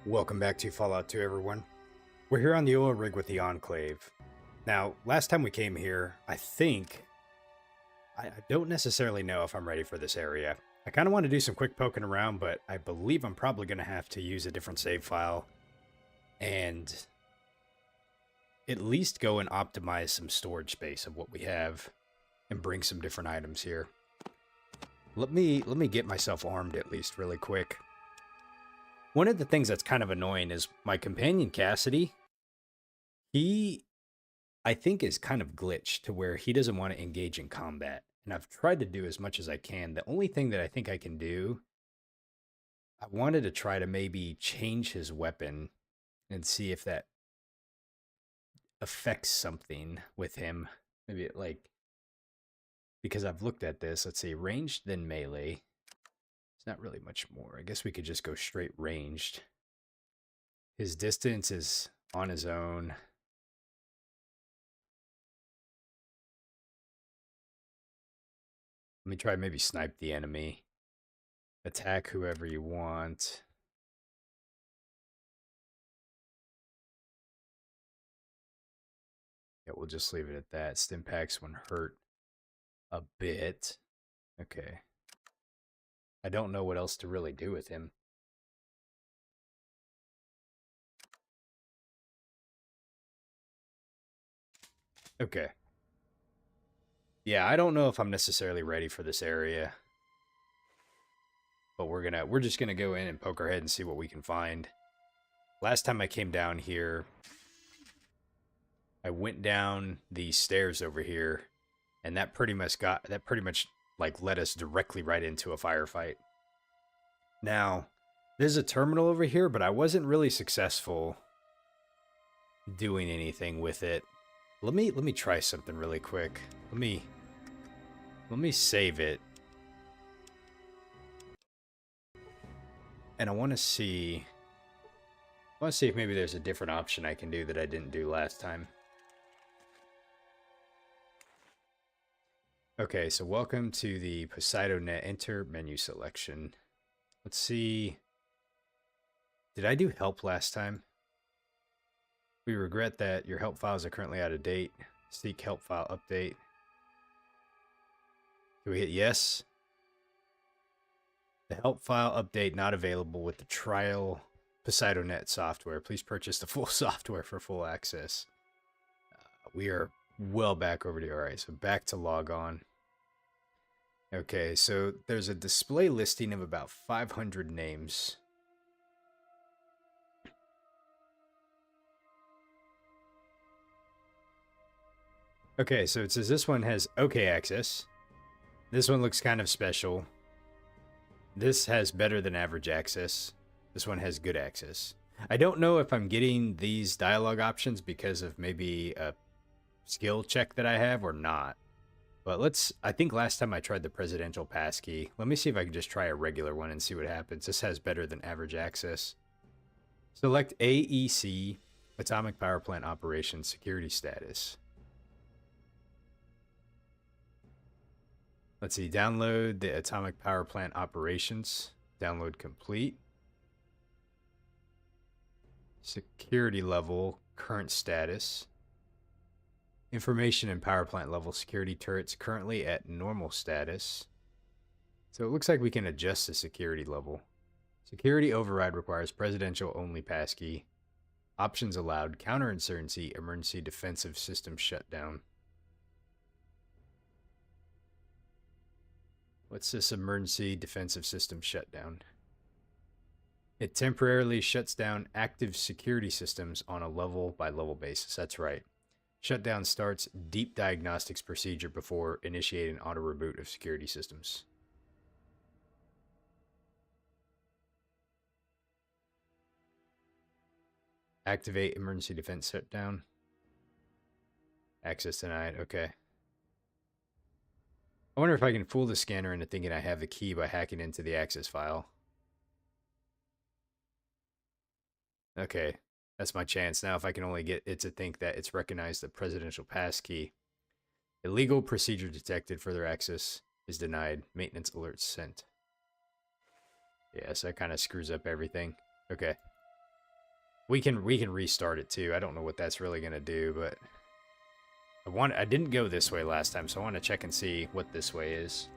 Welcome back to Fallout 2, everyone. We're here on the oil rig with the Enclave. Now, last time we came here, I don't necessarily know if I'm ready for this area. I kind of want to do some quick poking around, but I believe I'm probably going to have to use a different save file and at least go and optimize some storage space of what we have and bring some different items here. Let me get myself armed at least really quick. One of the things that's kind of annoying is my companion Cassidy. I think, is kind of glitched to where he doesn't want to engage in combat. And I've tried to do as much as I can. The only thing that I think I can do, I wanted to try to maybe change his weapon and see if that affects something with him. Maybe because I've looked at this. Let's see, ranged then melee. It's not really much more. I guess we could just go straight ranged. His distance is on his own. Let me try maybe snipe the enemy. Attack whoever you want. Yeah, we'll just leave it at that. Stimpaks when hurt a bit. Okay. I don't know what else to really do with him. Okay. Yeah, I don't know if I'm necessarily ready for this area. But we're just gonna go in and poke our head and see what we can find. Last time I came down here, I went down the stairs over here, and that pretty much like led us directly right into a firefight. Now, there's a terminal over here, but I wasn't really successful doing anything with it. Let me try something really quick. Let me save it. And I want to see if maybe there's a different option I can do that I didn't do last time. Okay, so welcome to the PoseidoNet. Enter menu selection. Let's see. Did I do help last time? We regret that your help files are currently out of date. Seek help file update. Do we hit yes? The help file update not available with the trial PoseidoNet software. Please purchase the full software for full access. We are well back over to all right, so back to log on. Okay, so there's a display listing of about 500 names. Okay, so it says this one has okay access. This one looks kind of special. This has better than average access. This one has good access. I don't know if I'm getting these dialogue options because of maybe a skill check that I have or not. But I think last time I tried the presidential passkey. Let me see if I can just try a regular one and see what happens. This has better than average access. Select AEC, Atomic Power Plant Operations Security Status. Let's see, download the Atomic Power Plant Operations. Download complete. Security level, current status. Information and power plant level security turrets currently at normal status. So it looks like we can adjust the security level. Security override requires presidential only passkey. Options allowed, counterinsurgency, emergency defensive system shutdown. What's this emergency defensive system shutdown? It temporarily shuts down active security systems on a level by level basis. That's right. Shutdown starts deep diagnostics procedure before initiating auto reboot of security systems. Activate emergency defense shutdown. Access denied. Okay. I wonder if I can fool the scanner into thinking I have the key by hacking into the access file. Okay. That's my chance now if I can only get it to think that it's recognized the presidential passkey. Illegal procedure detected. Further access is denied. Maintenance alerts sent. Yeah, so that kind of screws up everything. Okay. We can restart it too. I don't know what that's really gonna do, but I didn't go this way last time, so I want to check and see what this way is.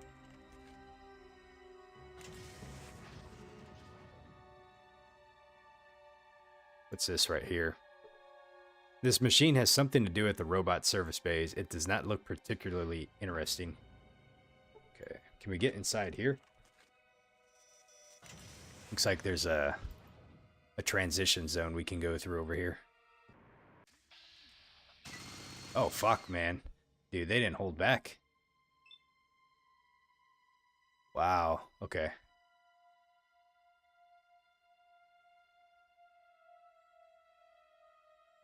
What's this right here? This machine has something to do with the robot service bays. It does not look particularly interesting. Okay, can we get inside here? Looks like there's a transition zone we can go through over here. Oh, fuck, man. Dude, they didn't hold back. Wow, okay.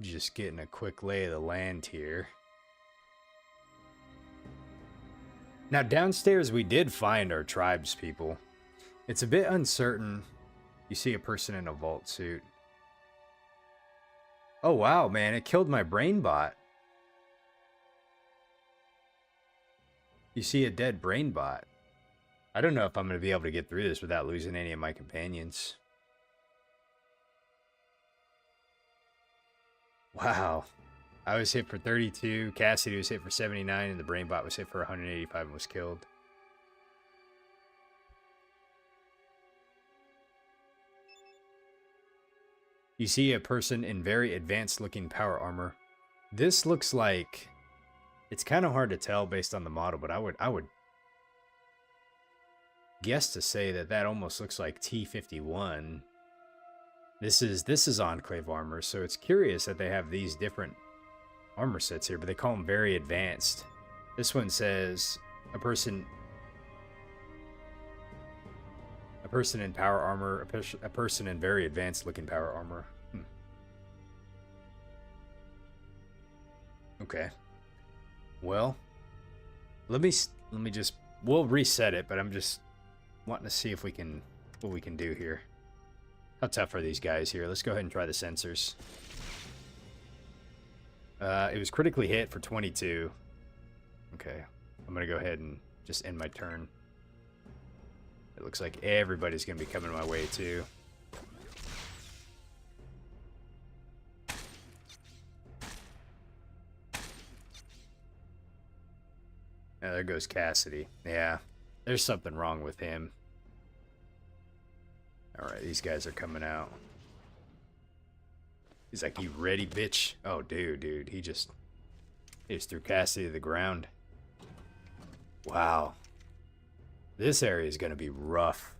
Just getting a quick lay of the land here. Now, downstairs we did find our tribes people. It's a bit uncertain. You see a person in a vault suit. Oh, wow, man. It killed my brain bot. You see a dead brain bot. I don't know if I'm going to be able to get through this without losing any of my companions. Wow. I was hit for 32. Cassidy was hit for 79. And the brain bot was hit for 185 and was killed. You see a person in very advanced looking power armor. This looks like... It's kind of hard to tell based on the model, but I would guess to say that almost looks like T-51. This is Enclave armor, so it's curious that they have these different armor sets here, but they call them very advanced. This one says a person in power armor, a person in very advanced looking power armor. Okay. Well, let me just, we'll reset it, but I'm just wanting to see if we can, what we can do here. How tough are these guys here? Let's go ahead and try the sensors. It was critically hit for 22. Okay, I'm gonna go ahead and just end my turn. It looks like everybody's gonna be coming my way too. Oh, there goes Cassidy. Yeah, there's something wrong with him. Alright, these guys are coming out. He's like, you ready, bitch? Oh, dude. He just threw Cassidy to the ground. Wow. This area is going to be rough.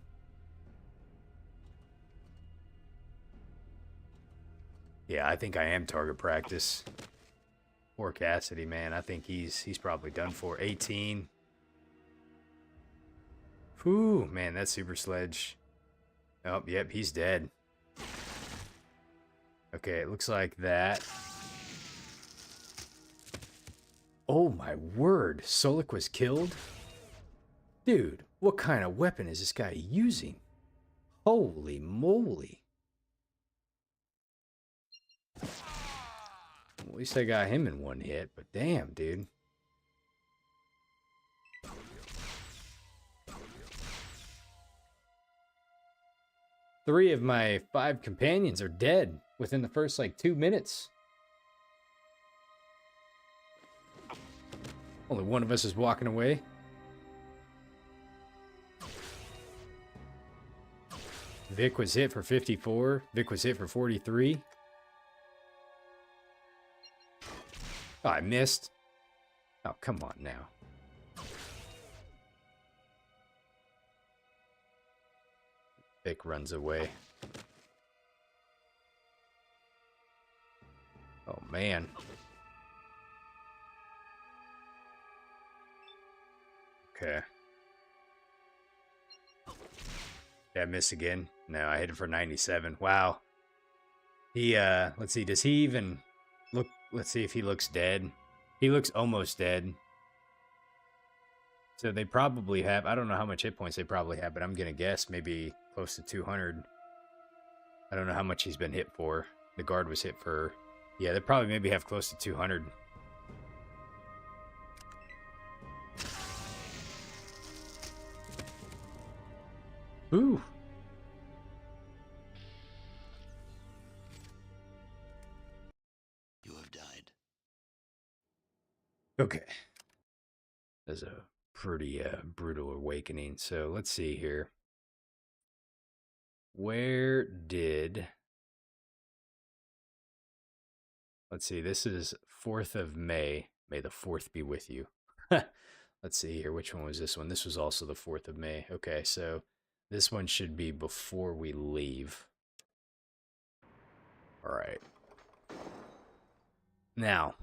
Yeah, I think I am target practice. Poor Cassidy, man. I think he's probably done for. 18. Whew, man, that super sledge. Oh, yep, he's dead. Okay, it looks like that. Oh my word, Solik was killed? Dude, what kind of weapon is this guy using? Holy moly. At least I got him in one hit, but damn, dude. Three of my 5 companions are dead within the first, like, 2 minutes. Only one of us is walking away. Vic was hit for 54. Vic was hit for 43. Oh, I missed. Oh, come on now. Vic runs away. Oh, man. Okay. Did I miss again? No, I hit him for 97. Wow. He, let's see, does he even look, let's see if he looks dead. He looks almost dead. So they probably have, I don't know how much hit points they probably have, but I'm going to guess maybe close to 200. I don't know how much he's been hit for. The guard was hit for, yeah, they probably maybe have close to 200. Ooh. Okay. That's a pretty brutal awakening. So let's see here. Where did... Let's see, this is 4th of May. May the 4th be with you. Let's see here. Which one was this one? This was also the 4th of May. Okay, so this one should be before we leave. All right. Now.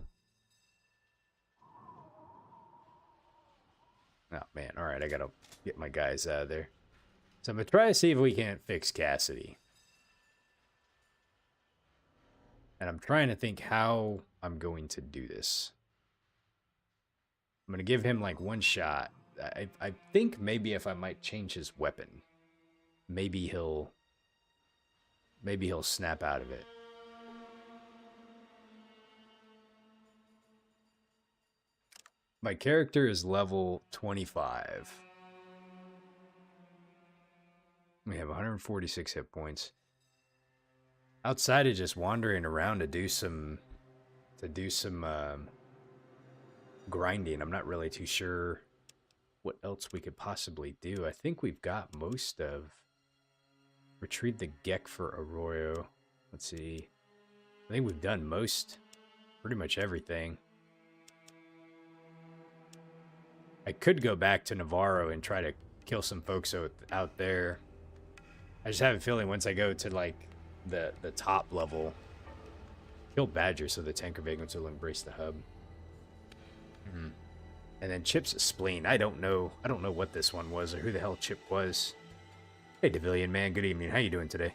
Oh, man. All right, I got to get my guys out of there. So I'm going to try to see if we can't fix Cassidy. And I'm trying to think how I'm going to do this. I'm going to give him like one shot. I think maybe if I might change his weapon, maybe he'll snap out of it. My character is level 25. We have 146 hit points. Outside of just wandering around to do some grinding, I'm not really too sure what else we could possibly do. I think we've got most of... Retrieve the Gek for Arroyo. Let's see. I think we've done pretty much everything. I could go back to Navarro and try to kill some folks out there. I just have a feeling once I go to like the top level, kill Badger so the tanker vagrants will embrace the hub. And then Chip's spleen. I don't know what this one was or who the hell Chip was. Hey, Devillian man, good evening. How you doing today?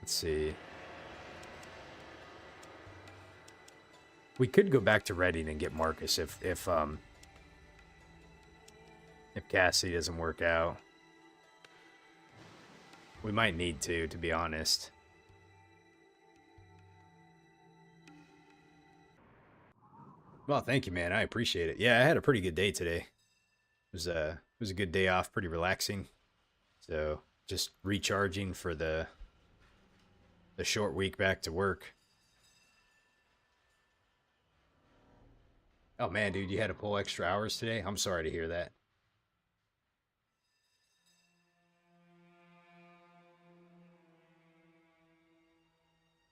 Let's see. We could go back to Redding and get Marcus if Cassie doesn't work out. We might need to be honest. Well, thank you, man. I appreciate it. Yeah, I had a pretty good day today. It was a good day off, pretty relaxing. So, just recharging for the short week back to work. Oh man, dude, you had to pull extra hours today? I'm sorry to hear that.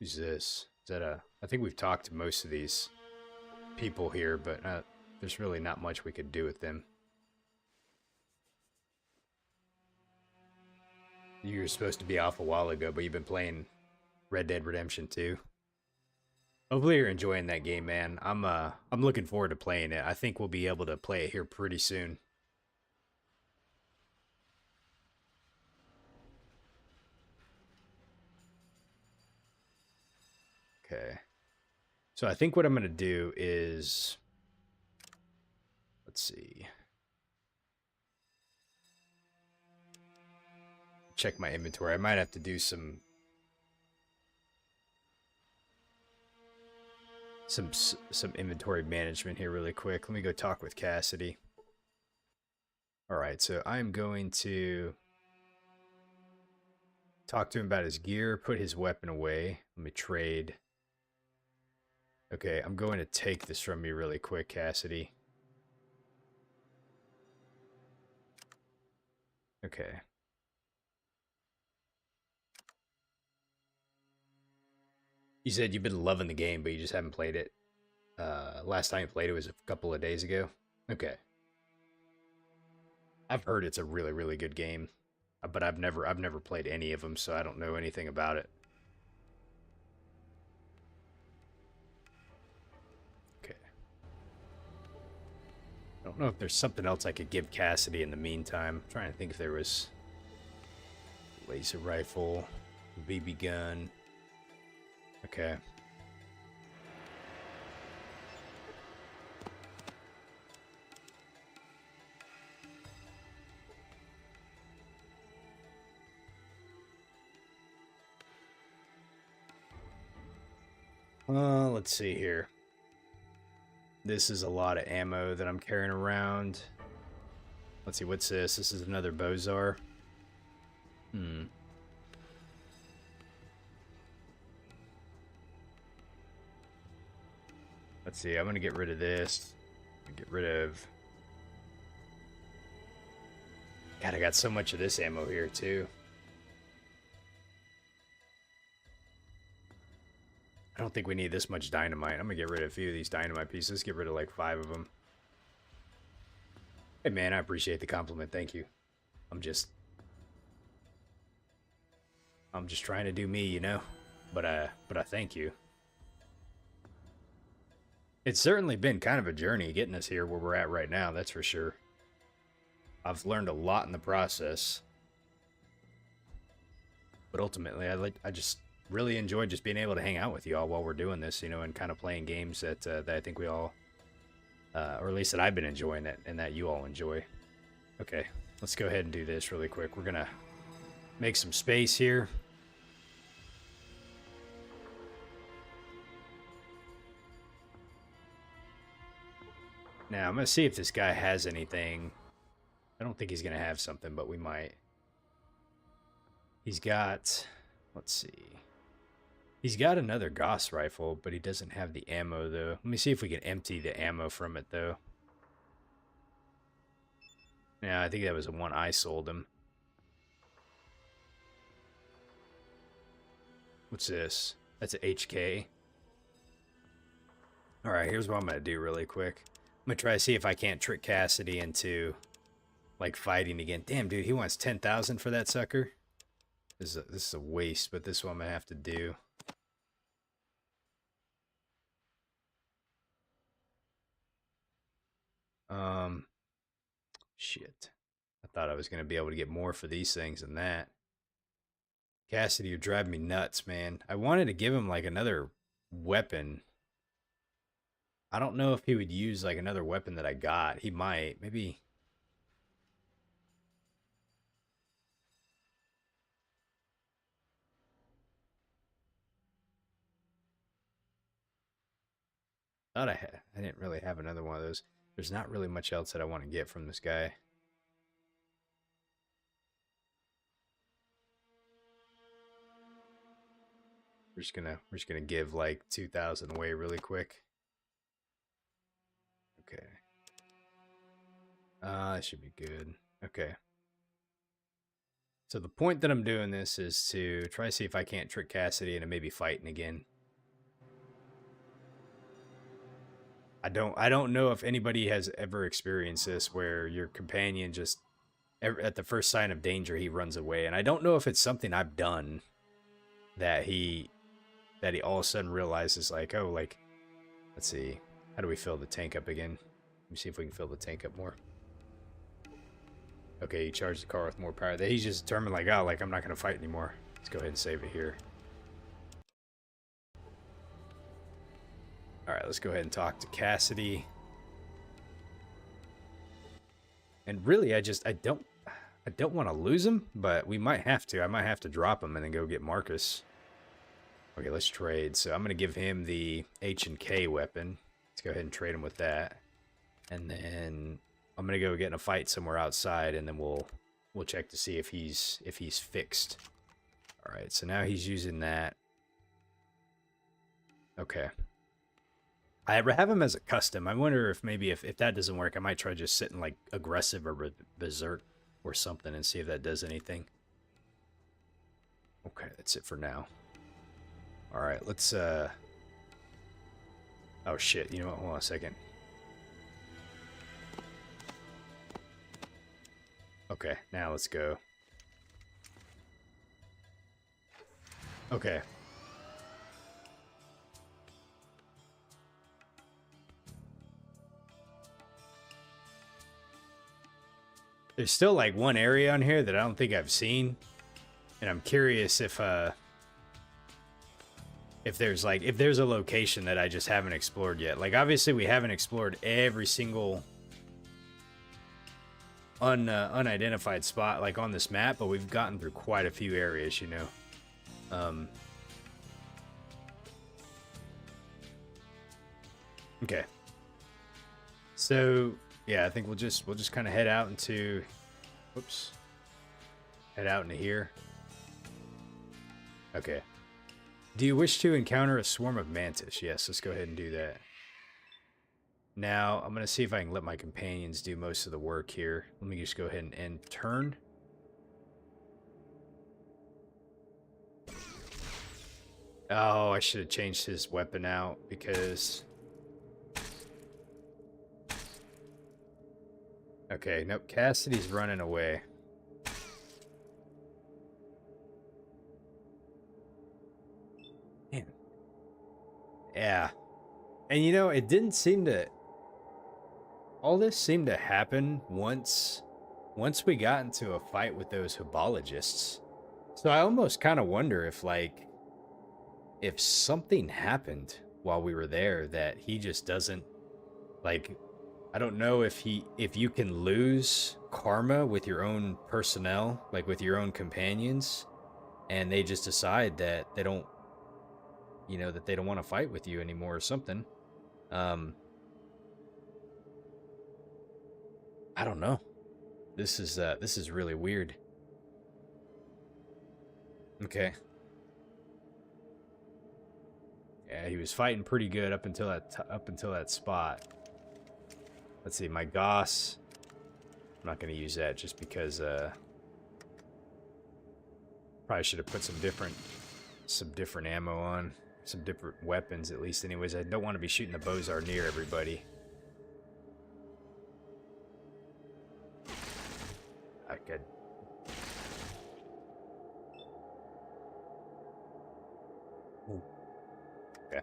Who's this? Is that I think we've talked to most of these people here, but there's really not much we could do with them. You were supposed to be off a while ago, but you've been playing Red Dead Redemption 2. Hopefully you're enjoying that game, man. I'm looking forward to playing it. I think we'll be able to play it here pretty soon. Okay. So I think what I'm going to do is... Let's see. Check my inventory. I might have to do some inventory management here really quick. Let me go talk with Cassidy. All right, so I'm going to talk to him about his gear, put his weapon away. Let me trade. Okay, I'm going to take this from you really quick, Cassidy. Okay. You said you've been loving the game, but you just haven't played it. Last time you played it was a couple of days ago. Okay. I've heard it's a really, really good game, but I've never played any of them, so I don't know anything about it. Okay. I don't know if there's something else I could give Cassidy in the meantime. I'm trying to think if there was laser rifle, BB gun. Okay. Let's see here. This is a lot of ammo that I'm carrying around. Let's see, what's this? This is another Bozar. Let's see, I'm gonna get rid of this. Get rid of... God, I got so much of this ammo here, too. I don't think we need this much dynamite. I'm gonna get rid of a few of these dynamite pieces. Get rid of like 5 of them. Hey, man, I appreciate the compliment. Thank you. I'm just trying to do me, you know? But I thank you. It's certainly been kind of a journey getting us here where we're at right now, that's for sure. I've learned a lot in the process. But ultimately, I just really enjoy just being able to hang out with you all while we're doing this, you know, and kind of playing games that I think we all, or at least that I've been enjoying it and that you all enjoy. Okay, let's go ahead and do this really quick. We're gonna make some space here. Now, I'm going to see if this guy has anything. I don't think he's going to have something, but we might. He's got... Let's see. He's got another Gauss rifle, but he doesn't have the ammo, though. Let me see if we can empty the ammo from it, though. Yeah, I think that was the one I sold him. What's this? That's an HK. Alright, here's what I'm going to do really quick. I'm going to try to see if I can't trick Cassidy into, like, fighting again. Damn, dude, he wants 10,000 for that sucker? This is a waste, but this one I'm going to have to do. Shit. I thought I was going to be able to get more for these things than that. Cassidy, you're driving me nuts, man. I wanted to give him, like, another weapon. I don't know if he would use, like, another weapon that I got. He might. Maybe... Thought I had. I didn't really have another one of those. There's not really much else that I want to get from this guy. We're just gonna give like 2,000 away really quick. Okay. That should be good. Okay. So the point that I'm doing this is to try to see if I can't trick Cassidy into maybe fighting again. I don't know if anybody has ever experienced this where your companion just at the first sign of danger he runs away, and I don't know if it's something I've done that he all of a sudden realizes, like, oh, like, let's see, how do we fill the tank up again? Let me see if we can fill the tank up more. Okay, he charged the car with more power. He's just determined, like, oh, like, I'm not gonna fight anymore. Let's go ahead and save it here. Alright, let's go ahead and talk to Cassidy. And really, I don't want to lose him, but we might have to. I might have to drop him and then go get Marcus. Okay, let's trade. So I'm going to give him the H&K weapon. Let's go ahead and trade him with that. And then I'm going to go get in a fight somewhere outside, and then we'll check to see if he's fixed. Alright, so now he's using that. Okay. I have him as a custom. I wonder if maybe if that doesn't work, I might try just sitting like aggressive or berserk or something and see if that does anything. Okay, that's it for now. All right, let's oh shit, you know what? Hold on a second. Okay, now let's go. Okay. There's still like one area on here that I don't think I've seen, and I'm curious if there's a location that I just haven't explored yet. Like, obviously we haven't explored every single unidentified spot like on this map, but we've gotten through quite a few areas, you know. Okay. So yeah, I think we'll just kind of head out into, whoops, head out into here. Okay. Do you wish to encounter a swarm of mantis? Yes, let's go ahead and do that. Now, I'm going to see if I can let my companions do most of the work here. Let me just go ahead and end turn. Oh, I should have changed his weapon out because... Okay, nope, Cassidy's running away. Man. Yeah. And you know, it didn't seem to... All this seemed to happen once we got into a fight with those Hubologists. So I almost kind of wonder if, like, if something happened while we were there that he just doesn't, like, I don't know if you can lose karma with your own personnel, like with your own companions, and they just decide that they don't, that they don't want to fight with you anymore or something. I don't know. This is really weird. Okay. Yeah, he was fighting pretty good up until that spot. Let's see, my Goss. I'm not going to use that just because probably should have put some different ammo on, some different weapons at least. Anyways, I don't want to be shooting the Bozar near everybody. I could. Ooh. Okay.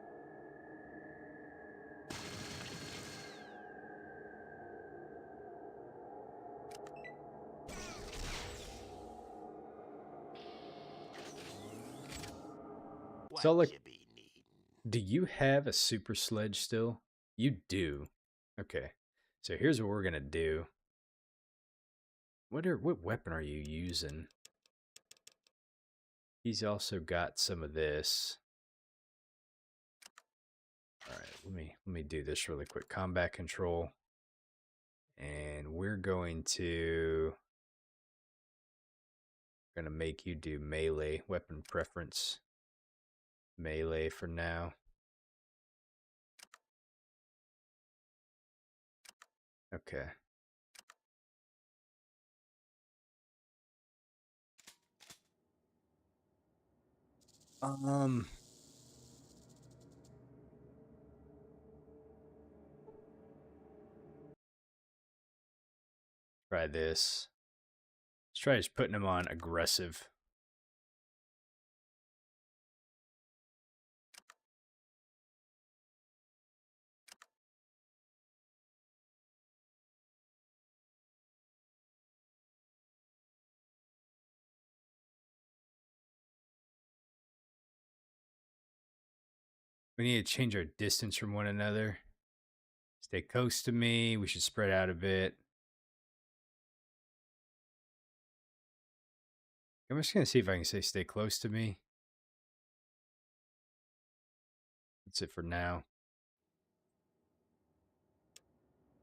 So, like, do you have a super sledge still? You do. Okay. So here's what we're gonna do. What weapon are you using? He's also got some of this. All right, let me do this really quick. Combat control. And we're going to make you do melee weapon preference. Melee for now. Okay. Try this. Let's try just putting him on aggressive. We need to change our distance from one another. Stay close to me. We should spread out a bit. I'm just going to see if I can say stay close to me. That's it for now.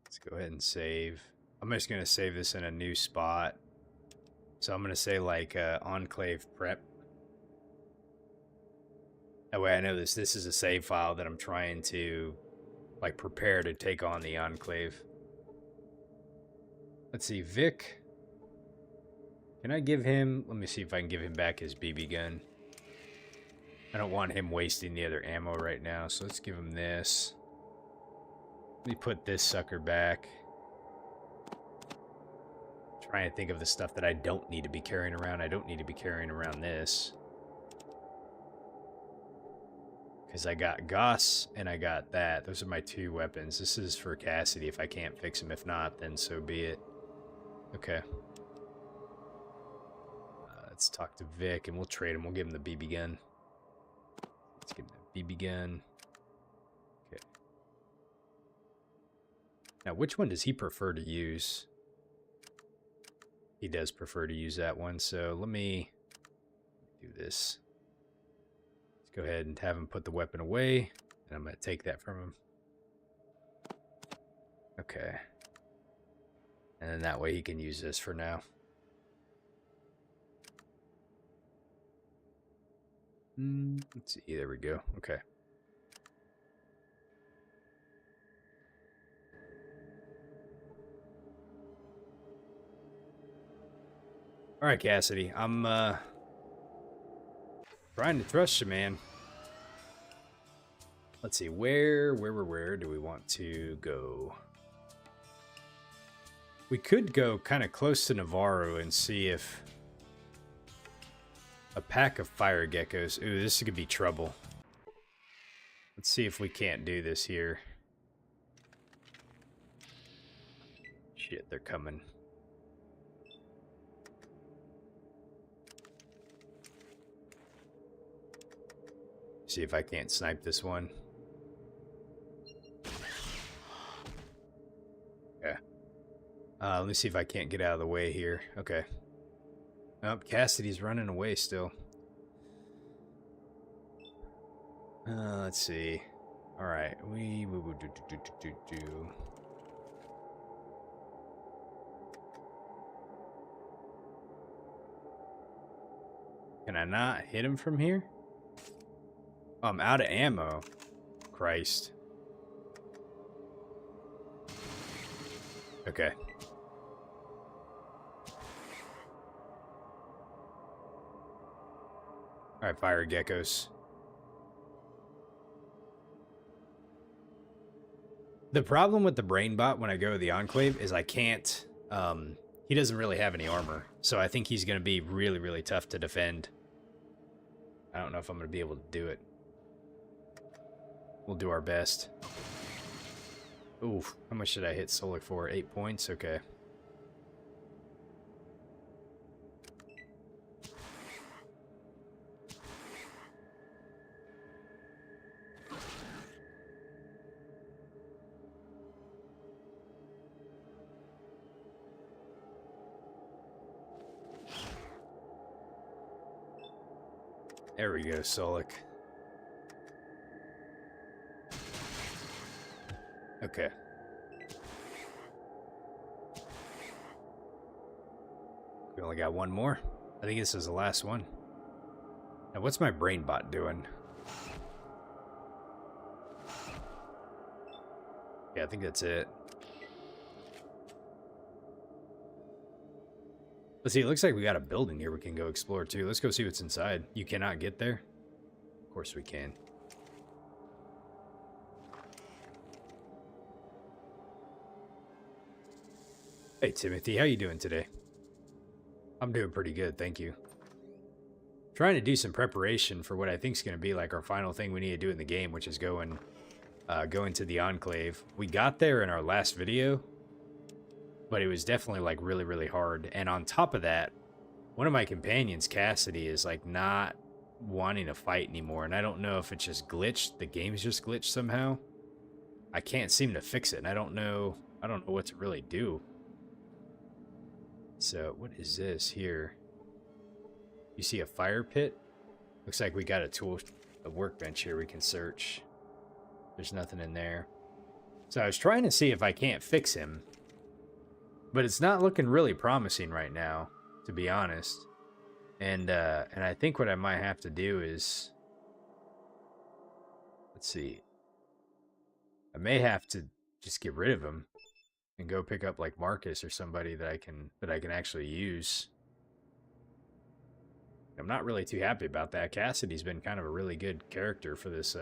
Let's go ahead and save. I'm just going to save this in a new spot. So I'm going to say like Enclave prep. That way I know this is a save file that I'm trying to like prepare to take on the Enclave. Let's see, Vic. Can I give him... Let me see if I can give him back his BB gun. I don't want him wasting the other ammo right now, so let's give him this. Let me put this sucker back. Trying to think of the stuff that I don't need to be carrying around. I don't need to be carrying around this. Because I got Goss and I got that. Those are my two weapons. This is for Cassidy if I can't fix him. If not, then so be it. Okay. Let's talk to Vic and we'll trade him. We'll give him the BB gun. Let's give him the BB gun. Okay. Now, which one does he prefer to use? He does prefer to use that one, so let me do this. Let's go ahead and have him put the weapon away, and I'm going to take that from him. Okay. And then that way he can use this for now. Let's see, there we go. Okay. Alright, Cassidy. I'm trying to trust you, man. Let's see, where do we want to go? We could go kind of close to Navarro and see if a pack of fire geckos. Ooh, this could be trouble. Let's see if we can't do this here. Shit, they're coming. See if I can't snipe this one. Yeah. Let me see if I can't get out of the way here. Okay. Oh, Cassidy's running away still. Let's see. All right, we do. Can I not hit him from here? Oh, I'm out of ammo. Christ. Okay. All right, fire geckos. The problem with the brain bot when I go to the Enclave is I can't, he doesn't really have any armor. So I think he's going to be really, really tough to defend. I don't know if I'm going to be able to do it. We'll do our best. Oof, how much did I hit Solik for? 8 points? Okay. There we go, Solik. Okay. We only got one more. I think this is the last one. Now, what's my brain bot doing? Yeah, I think that's it. Let's see, it looks like we got a building here we can go explore too. Let's go see what's inside. You cannot get there? Of course we can. Hey Timothy, how you doing today? I'm doing pretty good, thank you. Trying to do some preparation for what I think is going to be like our final thing we need to do in the game, which is go into the Enclave. We got there in our last video, but it was definitely like really, really hard. And on top of that, one of my companions, Cassidy, is like not wanting to fight anymore. And I don't know if it's just glitched. The game's just glitched somehow. I can't seem to fix it. And I don't know what to really do. So what is this here? You see a fire pit? Looks like we got a workbench here we can search. There's nothing in there. So I was trying to see if I can't fix him. But it's not looking really promising right now, to be honest. And I think what I might have to do is, let's see. I may have to just get rid of him and go pick up like Marcus or somebody that I can actually use. I'm not really too happy about that. Cassidy's been kind of a really good character for this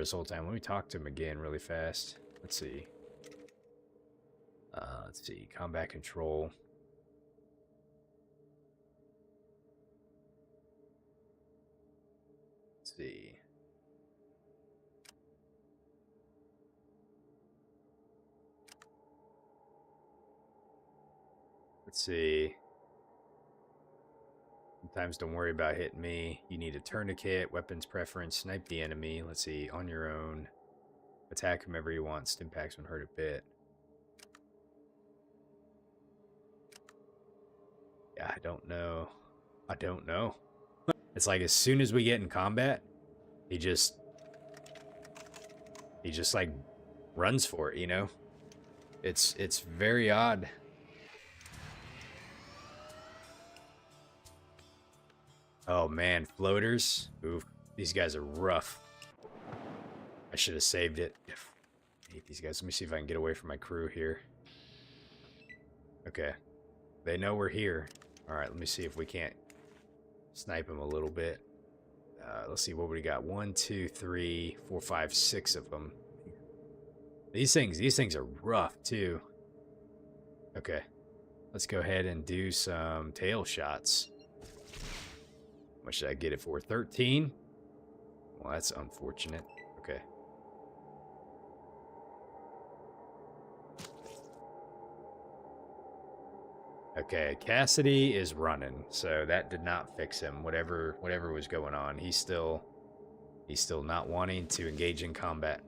whole time. Let me talk to him again really fast. Let's see. Let's see, combat control. Let's see. Let's see. Sometimes don't worry about hitting me. You need a tourniquet, weapons preference, snipe the enemy. Let's see, on your own. Attack whomever you want. Stim packs won't hurt a bit. Yeah, I don't know. I don't know. It's like as soon as we get in combat, he just like runs for it, you know? It's very odd. Oh man, floaters. Oof, these guys are rough. I should have saved it. I hate these guys. Let me see if I can get away from my crew here. Okay. They know we're here. All right, let me see if we can't snipe him a little bit. Let's see what we got. 1, 2, 3, 4, 5, 6 of them. These things are rough too. Okay, let's go ahead and do some tail shots. What should I get it for? 13? Well, that's unfortunate. Okay. Okay, Cassidy is running, so that did not fix him. Whatever was going on, he's still not wanting to engage in combat.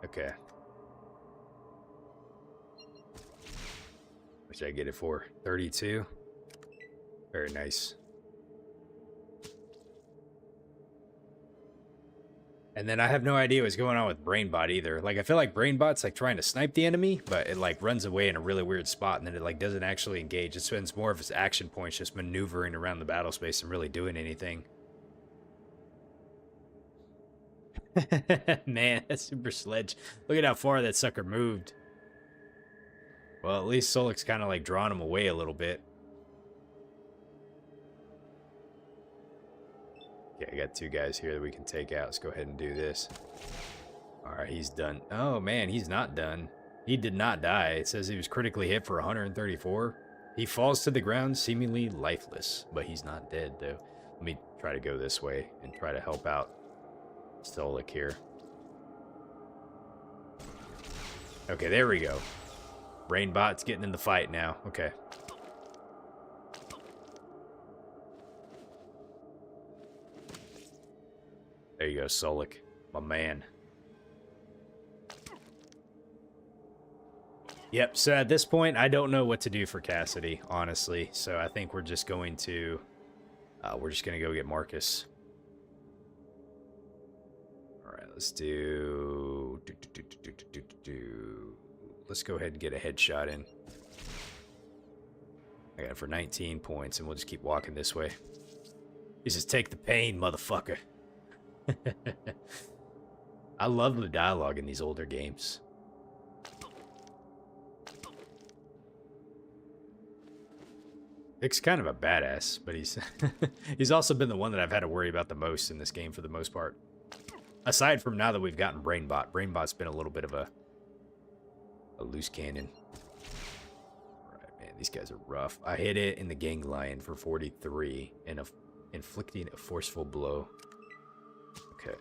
Okay. What should I get it for? 32? Very nice. And then I have no idea what's going on with Brainbot either. Like, I feel like Brainbot's like trying to snipe the enemy, but it like runs away in a really weird spot, and then it like doesn't actually engage. It spends more of its action points just maneuvering around the battle space and really doing anything. Man, that super sledge. Look at how far that sucker moved. Well, at least Solic's kind of like drawing him away a little bit. Okay, I got 2 guys here that we can take out. Let's go ahead and do this. Alright, he's done. Oh, man, he's not done. He did not die. It says he was critically hit for 134. He falls to the ground, seemingly lifeless. But he's not dead, though. Let me try to go this way and try to help out Stolik here. Okay, there we go. Brainbot's getting in the fight now. Okay. There you go, Solik. My man. Yep, so at this point, I don't know what to do for Cassidy, honestly. So I think we're just going to... go get Marcus. Alright, let's do... Let's go ahead and get a headshot in. I got it for 19 points, and we'll just keep walking this way. He says, take the pain, motherfucker. I love the dialogue in these older games. Vic's kind of a badass, but he's he's also been the one that I've had to worry about the most in this game for the most part. Aside from now that we've gotten Brainbot. Brainbot's been a little bit of a loose cannon. Alright, man, these guys are rough. I hit it in the ganglion for 43 and inflicting a forceful blow. Okay.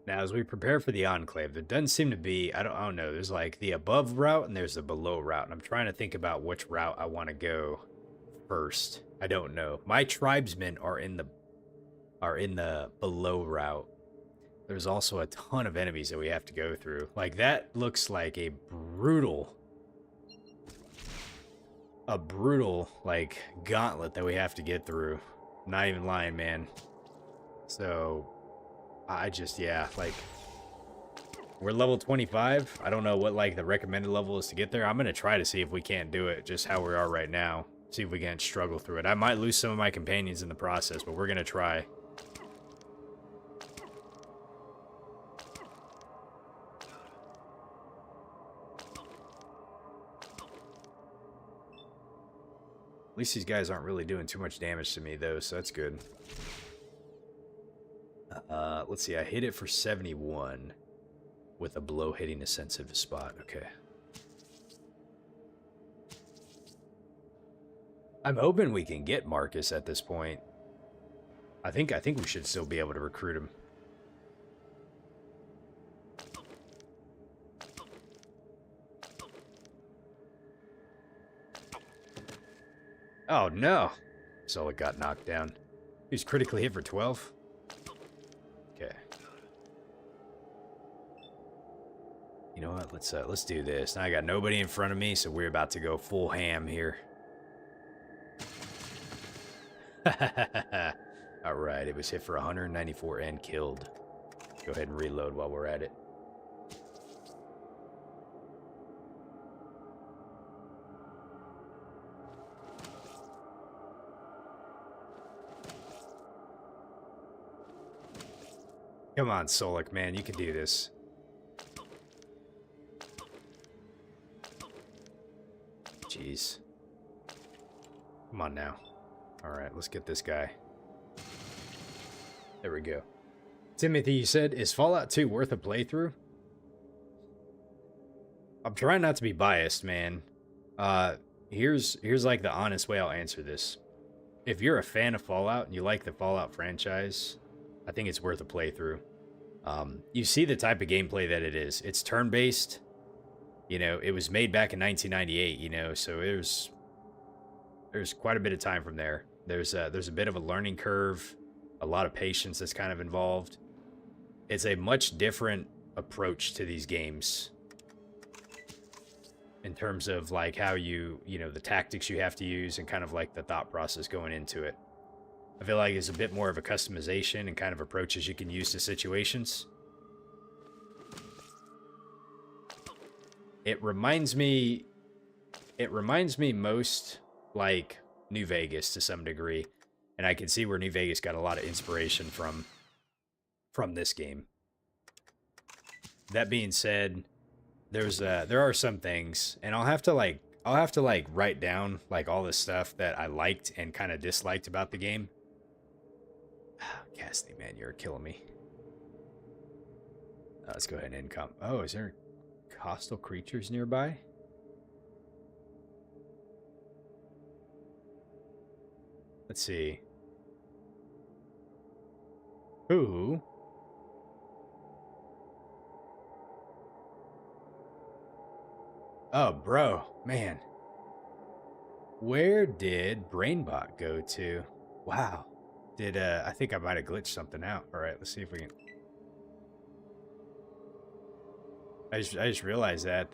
Now, as we prepare for the Enclave, there doesn't seem to be, I don't know, there's like the above route and there's the below route. And I'm trying to think about which route I want to go first. I don't know. My tribesmen are in the below route. There's also a ton of enemies that we have to go through. Like, that looks like a brutal, like, gauntlet that we have to get through. Not even lying, man. So... yeah, like, we're level 25. I don't know what, like, the recommended level is to get there. I'm going to try to see if we can't do it just how we are right now. See if we can't struggle through it. I might lose some of my companions in the process, but we're going to try. At least these guys aren't really doing too much damage to me, though, so that's good. Let's see, I hit it for 71 with a blow hitting a sensitive spot. Okay. I'm hoping we can get Marcus at this point. I think we should still be able to recruit him. Oh no. So it got knocked down. He was critically hit for 12. Okay. You know what? Let's do this. Now I got nobody in front of me, so we're about to go full ham here. right. It was hit for 194 and killed. Go ahead and reload while we're at it. Come on, Solik, man. You can do this. Jeez. Come on now. Alright, let's get this guy. There we go. Timothy, you said, is Fallout 2 worth a playthrough? I'm trying not to be biased, man. Here's like the honest way I'll answer this. If you're a fan of Fallout and you like the Fallout franchise, I think it's worth a playthrough. You see the type of gameplay that it is. It's turn-based. You know, it was made back in 1998, you know, so there's quite a bit of time from there. There's a bit of a learning curve, a lot of patience that's kind of involved. It's a much different approach to these games in terms of like how you know, the tactics you have to use and kind of like the thought process going into it. I feel like it's a bit more of a customization and kind of approaches you can use to situations. It reminds me most like New Vegas to some degree. And I can see where New Vegas got a lot of inspiration from this game. That being said, there are some things, and I'll have to write down like all the stuff that I liked and kind of disliked about the game. Cassidy, man, you're killing me. Let's go ahead and income. Oh, is there hostile creatures nearby? Let's see. Ooh. Oh, bro, man. Where did Brainbot go to? Wow. I think I might have glitched something out. All right, let's see if we can. I just realized that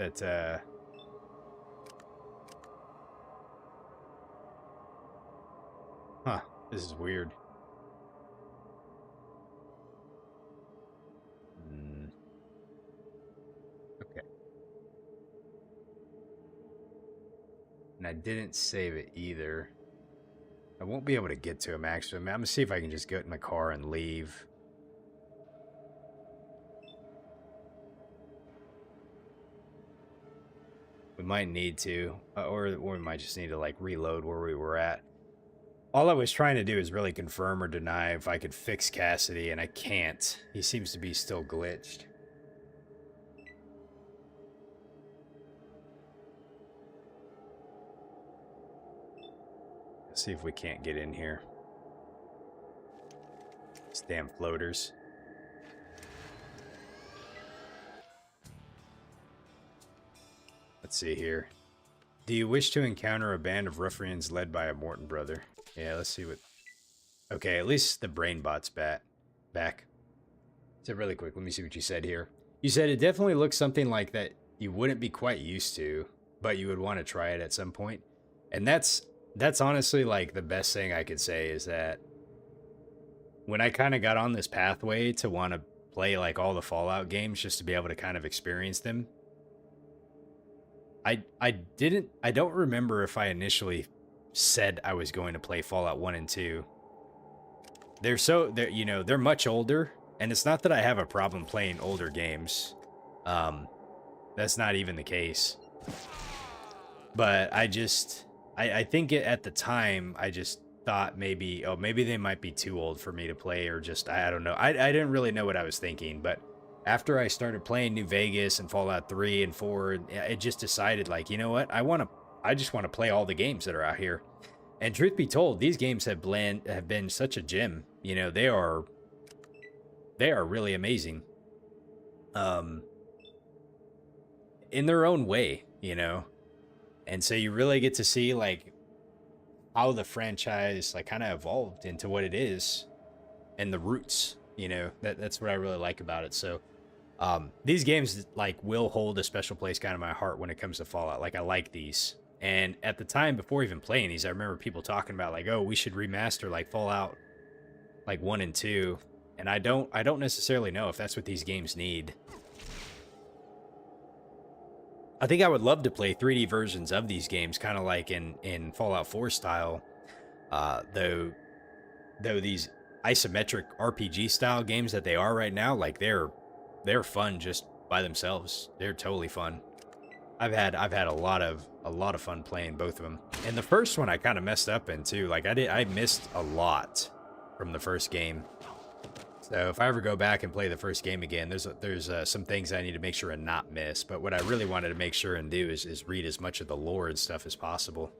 huh, this is weird. Okay. And I didn't save it either. I won't be able to get to him, actually. I'm gonna see if I can just get in the car and leave. We might need to, or we might just need to like reload where we were at. All I was trying to do is really confirm or deny if I could fix Cassidy, and I can't. He seems to be still glitched. Let's see if we can't get in here. These damn floaters. Let's see here. Do you wish to encounter a band of ruffians led by a Morton brother? Yeah, let's see what... Okay, at least the Brainbot's back. So really quick, let me see what you said here. You said it definitely looks something like that you wouldn't be quite used to, but you would want to try it at some point. And that's honestly like the best thing I could say is that when I kind of got on this pathway to want to play like all the Fallout games just to be able to kind of experience them, I don't remember if I initially said I was going to play Fallout 1 and 2. They're much older, and it's not that I have a problem playing older games. That's not even the case. But I think at the time, I just thought maybe they might be too old for me to play, or just, I don't know. I didn't really know what I was thinking, but after I started playing New Vegas and Fallout 3 and 4, it just decided, like, you know what? I just want to play all the games that are out here. And truth be told, these games have been such a gem. You know, they are really amazing. In their own way, you know. And so you really get to see like how the franchise like kind of evolved into what it is and the roots, you know. That's what I really like about it. So these games like will hold a special place kind of in my heart when it comes to Fallout. Like I like these. And at the time before even playing these, I remember people talking about like, oh, we should remaster like Fallout like 1 and 2, and I don't necessarily know if that's what these games need. I think I would love to play 3D versions of these games, kind of like in Fallout 4 style. Though these isometric RPG style games that they are right now, like they're fun just by themselves. They're totally fun. I've had a lot of fun playing both of them. And the first one I kind of messed up in too. Like I missed a lot from the first game. So if I ever go back and play the first game again, there's some things I need to make sure and not miss. But what I really wanted to make sure and do is read as much of the lore and stuff as possible.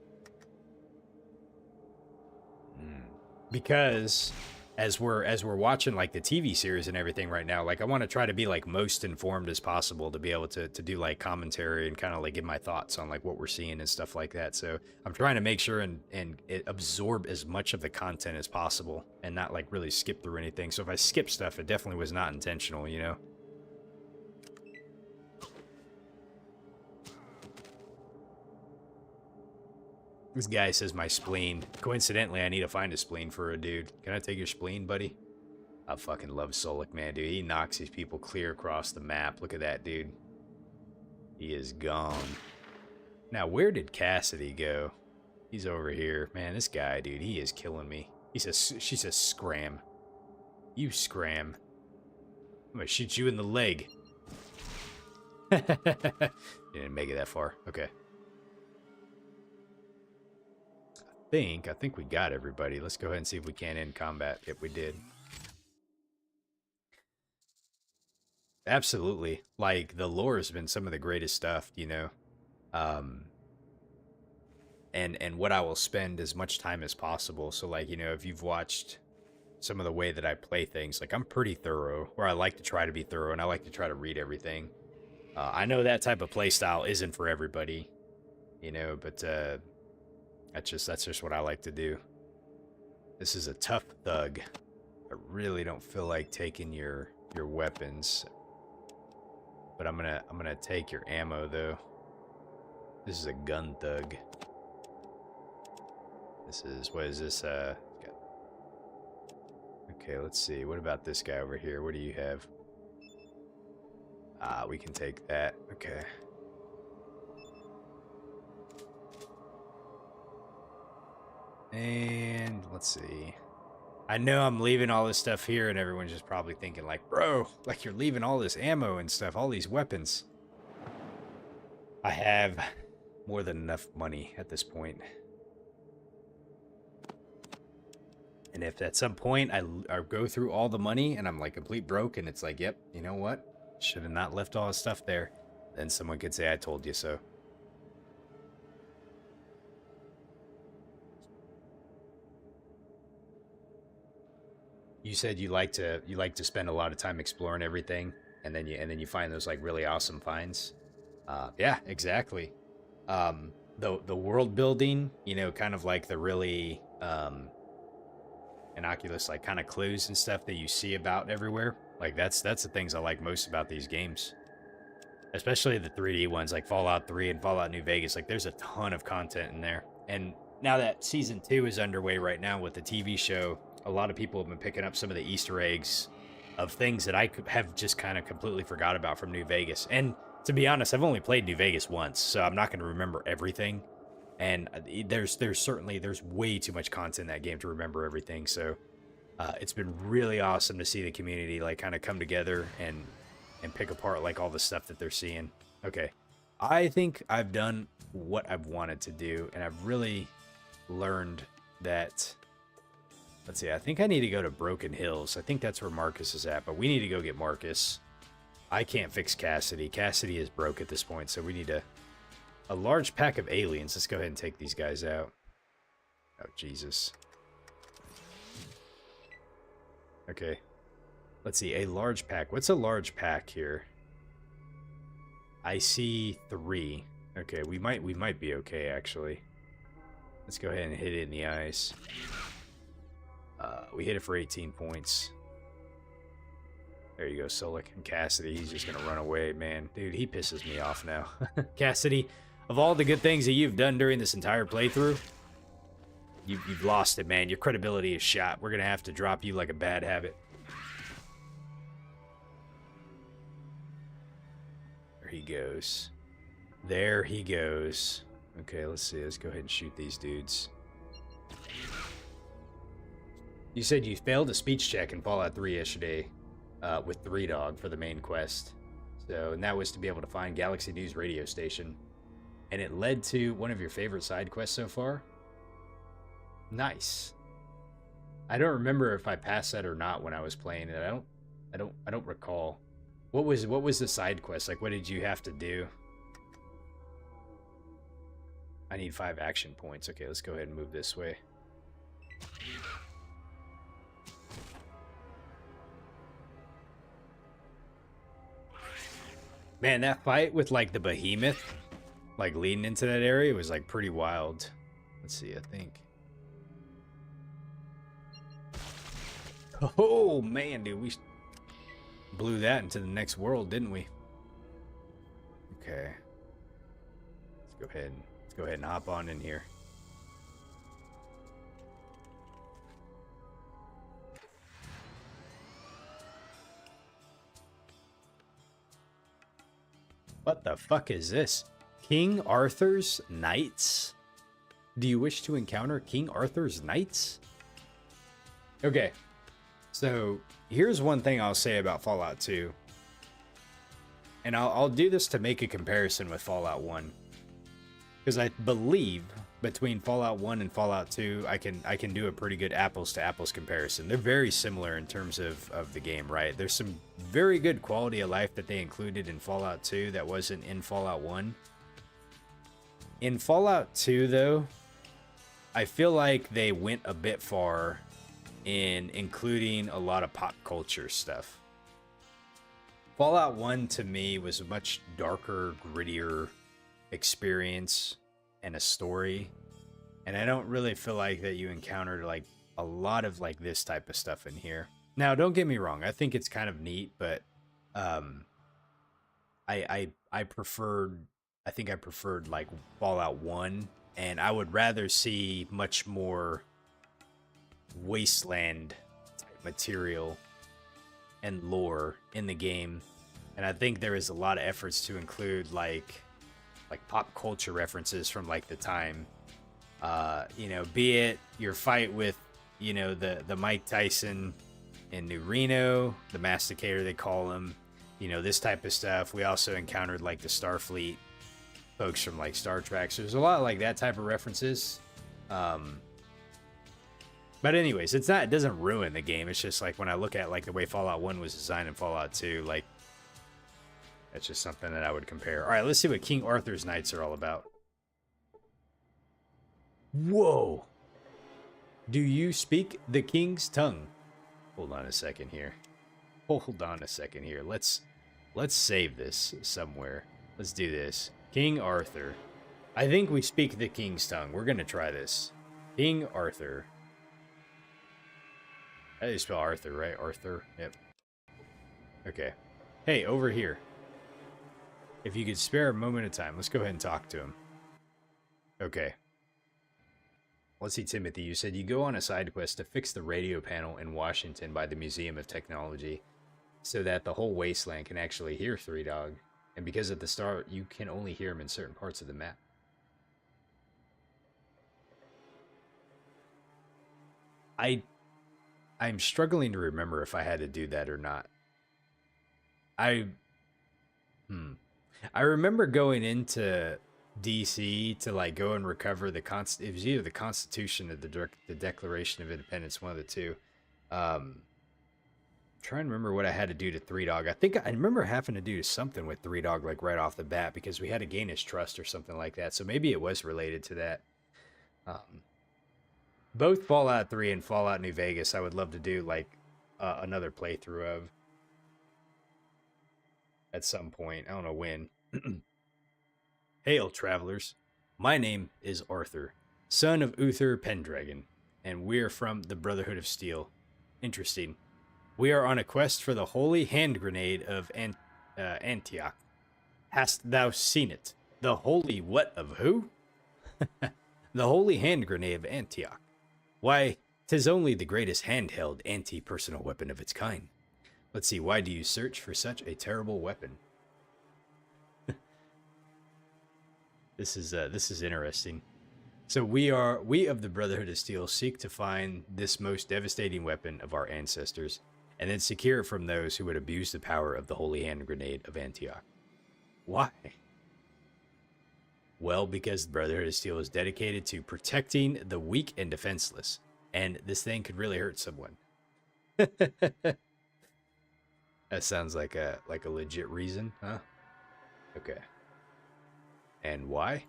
Because as we're watching like the TV series and everything right now, like I want to try to be like most informed as possible to be able to do like commentary and kind of like give my thoughts on like what we're seeing and stuff like that. So I'm trying to make sure and absorb as much of the content as possible and not like really skip through anything. So if I skip stuff, it definitely was not intentional, you know? This guy says my spleen. Coincidentally, I need to find a spleen for a dude. Can I take your spleen, buddy? I fucking love Solic, man, dude. He knocks these people clear across the map. Look at that, dude. He is gone. Now, where did Cassidy go? He's over here. Man, this guy, dude, he is killing me. She says, scram. You scram. I'm gonna shoot you in the leg. Didn't make it that far. Okay. I think we got everybody. Let's go ahead and see if we can end combat. Yep, we did. Absolutely. Like, the lore has been some of the greatest stuff, you know? And what I will spend as much time as possible. So, like, you know, if you've watched some of the way that I play things, like, I'm pretty thorough, or I like to try to be thorough, and I like to try to read everything. I know that type of play style isn't for everybody, you know, but, that's just what I like to do. This is a tough thug. I really don't feel like taking your weapons. But I'm gonna take your ammo though. This is a gun thug. What is this? Okay, let's see. What about this guy over here? What do you have? We can take that. Okay. And let's see. I know I'm leaving all this stuff here and everyone's just probably thinking like, bro, like you're leaving all this ammo and stuff, all these weapons. I have more than enough money at this point. And if at some point I go through all the money and I'm like complete broke and it's like, yep, you know what? Should have not left all this stuff there. Then someone could say I told you so. You said you like to spend a lot of time exploring everything, and then you find those like really awesome finds. Yeah, exactly. The world building, you know, kind of like the really innocuous like kind of clues and stuff that you see about everywhere. Like that's the things I like most about these games, especially the 3D ones like Fallout 3 and Fallout New Vegas. Like there's a ton of content in there, and now that season 2 is underway right now with the TV show. A lot of people have been picking up some of the Easter eggs of things that I have just kind of completely forgot about from New Vegas. And to be honest, I've only played New Vegas once, so I'm not going to remember everything. And there's way too much content in that game to remember everything. So it's been really awesome to see the community like kind of come together and pick apart like all the stuff that they're seeing. Okay, I think I've done what I've wanted to do, and I've really learned that. Let's see, I think I need to go to Broken Hills. I think that's where Marcus is at, but we need to go get Marcus. I can't fix Cassidy. Cassidy is broke at this point, so we need a large pack of aliens. Let's go ahead and take these guys out. Oh, Jesus. Okay. Let's see, a large pack. What's a large pack here? I see 3. Okay, we might be okay, actually. Let's go ahead and hit it in the eyes. We hit it for 18 points. There you go, Solic. And Cassidy, he's just going to run away, man. Dude, he pisses me off now. Cassidy, of all the good things that you've done during this entire playthrough, You've lost it, man. Your credibility is shot. We're gonna have to drop you like a bad habit. There he goes. There he goes. Okay, let's see. Let's go ahead and shoot these dudes. You said you failed a speech check in Fallout 3 yesterday with 3 Dog for the main quest. So, and that was to be able to find Galaxy News radio station. And it led to one of your favorite side quests so far? Nice. I don't remember if I passed that or not when I was playing it. I don't recall. What was the side quest? Like, what did you have to do? I need 5 action points. Okay, let's go ahead and move this way. Man, that fight with like the behemoth, like leading into that area was like pretty wild. Let's see, I think. Oh man, dude, we blew that into the next world, didn't we? Okay. Let's go ahead and hop on in here. What the fuck is this? King Arthur's Knights? Do you wish to encounter King Arthur's Knights? Okay. So, here's one thing I'll say about Fallout 2. And I'll do this to make a comparison with Fallout 1. Because I believe between Fallout 1 and Fallout 2, I can do a pretty good apples to apples comparison. They're very similar in terms of the game, right? There's some very good quality of life that they included in Fallout 2 that wasn't in Fallout 1. In Fallout 2, though, I feel like they went a bit far in including a lot of pop culture stuff. Fallout 1 to me was a much darker, grittier experience and a story, and I don't really feel like that you encountered like a lot of like this type of stuff in here. Now, don't get me wrong, I think it's kind of neat, but I think I preferred like Fallout 1, and I would rather see much more Wasteland type material and lore in the game. And I think there is a lot of efforts to include like pop culture references from like the time, you know, be it your fight with, you know, the Mike Tyson in New Reno, the Masticator they call him, you know, this type of stuff. We also encountered like the Starfleet folks from like Star Trek, so there's a lot of like that type of references. But anyways, it doesn't ruin the game. It's just like when I look at like the way Fallout 1 was designed in Fallout 2, like that's just something that I would compare. All right, let's see what King Arthur's Knights are all about. Whoa. Do you speak the king's tongue? Hold on a second here. Hold on a second here. Let's save this somewhere. Let's do this. King Arthur. I think we speak the king's tongue. We're going to try this. King Arthur. How do you spell Arthur, right? Arthur. Yep. Okay. Hey, over here. If you could spare a moment of time, let's go ahead and talk to him. Okay. Let's see, Timothy. You said you go on a side quest to fix the radio panel in Washington by the Museum of Technology so that the whole Wasteland can actually hear 3 Dog. And because at the start, you can only hear him in certain parts of the map. I'm struggling to remember if I had to do that or not. I remember going into DC to like go and recover the it was either the Constitution or the Declaration of Independence, one of the two. Trying to remember what I had to do to 3 Dog. I think I remember having to do something with 3 Dog like right off the bat because we had to gain his trust or something like that. So maybe it was related to that. Both Fallout 3 and Fallout New Vegas, I would love to do like another playthrough of at some point. I don't know when. Hail, travelers. My name is Arthur, son of Uther Pendragon, and we're from the Brotherhood of Steel. Interesting. We are on a quest for the holy hand grenade of Antioch. Hast thou seen it? The holy what of who? The holy hand grenade of Antioch. Why, 'tis only the greatest handheld anti-personal weapon of its kind. Let's see, why do you search for such a terrible weapon? This is interesting. So we of the Brotherhood of Steel seek to find this most devastating weapon of our ancestors, and then secure it from those who would abuse the power of the Holy Hand Grenade of Antioch. Why? Well, because the Brotherhood of Steel is dedicated to protecting the weak and defenseless, and this thing could really hurt someone. That sounds like a legit reason, huh? Okay. And why?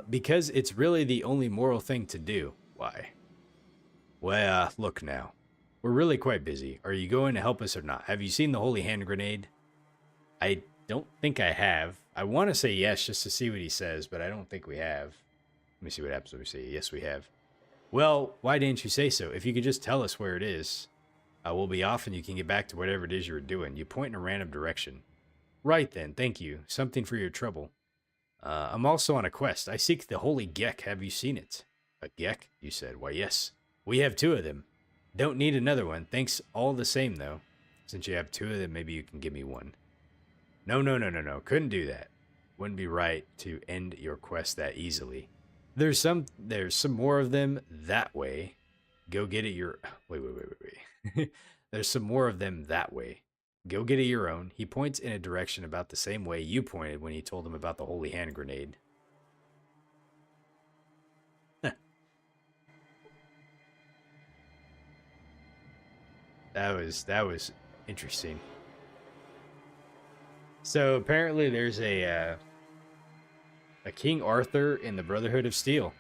Because it's really the only moral thing to do. Why? Well, look now. We're really quite busy. Are you going to help us or not? Have you seen the Holy Hand Grenade? I don't think I have. I want to say yes just to see what he says, but I don't think we have. Let me see what happens when we say yes we have. Well, why didn't you say so? If you could just tell us where it is, we'll be off and you can get back to whatever it is you were doing. You point in a random direction. Right then, thank you. Something for your trouble. I'm also on a quest. I seek the Holy Gek. Have you seen it? A Gek? You said. Why, yes. We have 2 of them. Don't need another one. Thanks all the same, though. Since you have 2 of them, maybe you can give me one. No. Couldn't do that. Wouldn't be right to end your quest that easily. There's some more of them that way. Go get it your... Wait. There's some more of them that way. Go get it your own. He points in a direction about the same way you pointed when he told him about the Holy Hand Grenade. That was interesting. So apparently there's a King Arthur in the Brotherhood of Steel.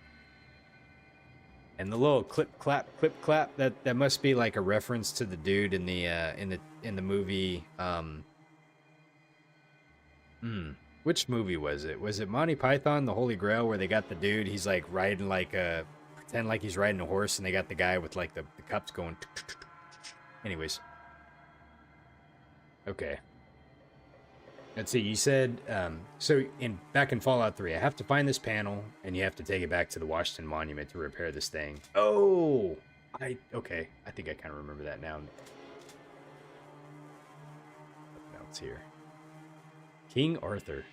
And the little clip clap that must be like a reference to the dude in the movie which movie was it? Was it Monty Python, the Holy Grail, where they got the dude, he's like riding pretend like he's riding a horse, and they got the guy with like the cups going. Anyways. Okay. Let's see, you said, so back in Fallout 3, I have to find this panel, and you have to take it back to the Washington Monument to repair this thing. Oh! Okay, I think I kind of remember that now. What else here? King Arthur.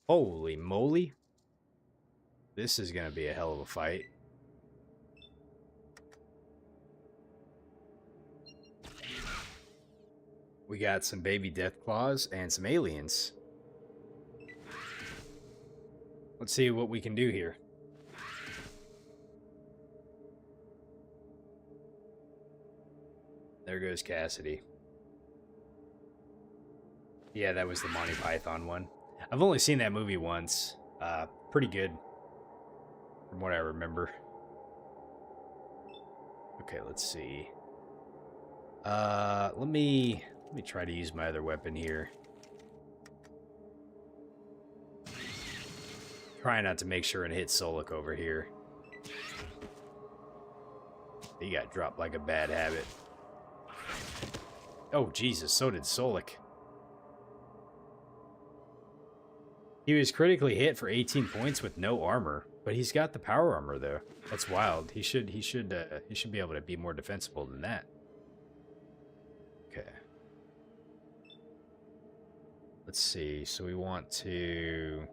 Holy moly. This is going to be a hell of a fight. We got some baby Deathclaws and some aliens. Let's see what we can do here. There goes Cassidy. Yeah, that was the Monty Python one. I've only seen that movie once. Pretty good, from what I remember. Okay, let's see. Let me try to use my other weapon here. Try not to make sure and hit Solik over here. He got dropped like a bad habit. Oh, Jesus, so did Solik. He was critically hit for 18 points with no armor, but he's got the power armor though. That's wild. He should be able to be more defensible than that. Okay. Let's see. So we want to...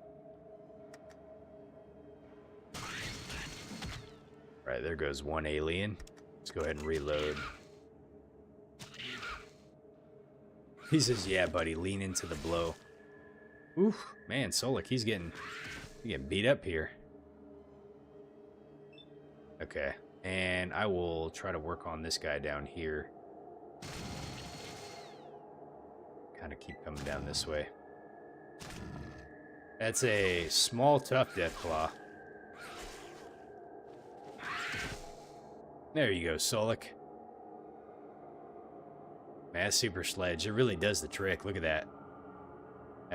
Right, there goes one alien. Let's go ahead and reload. He says, yeah, buddy, lean into the blow. Oof, man, Solik, he's getting beat up here. Okay, and I will try to work on this guy down here. Kind of keep coming down this way. That's a small, tough Deathclaw. There you go, Solik. Man, that super sledge, it really does the trick. Look at that.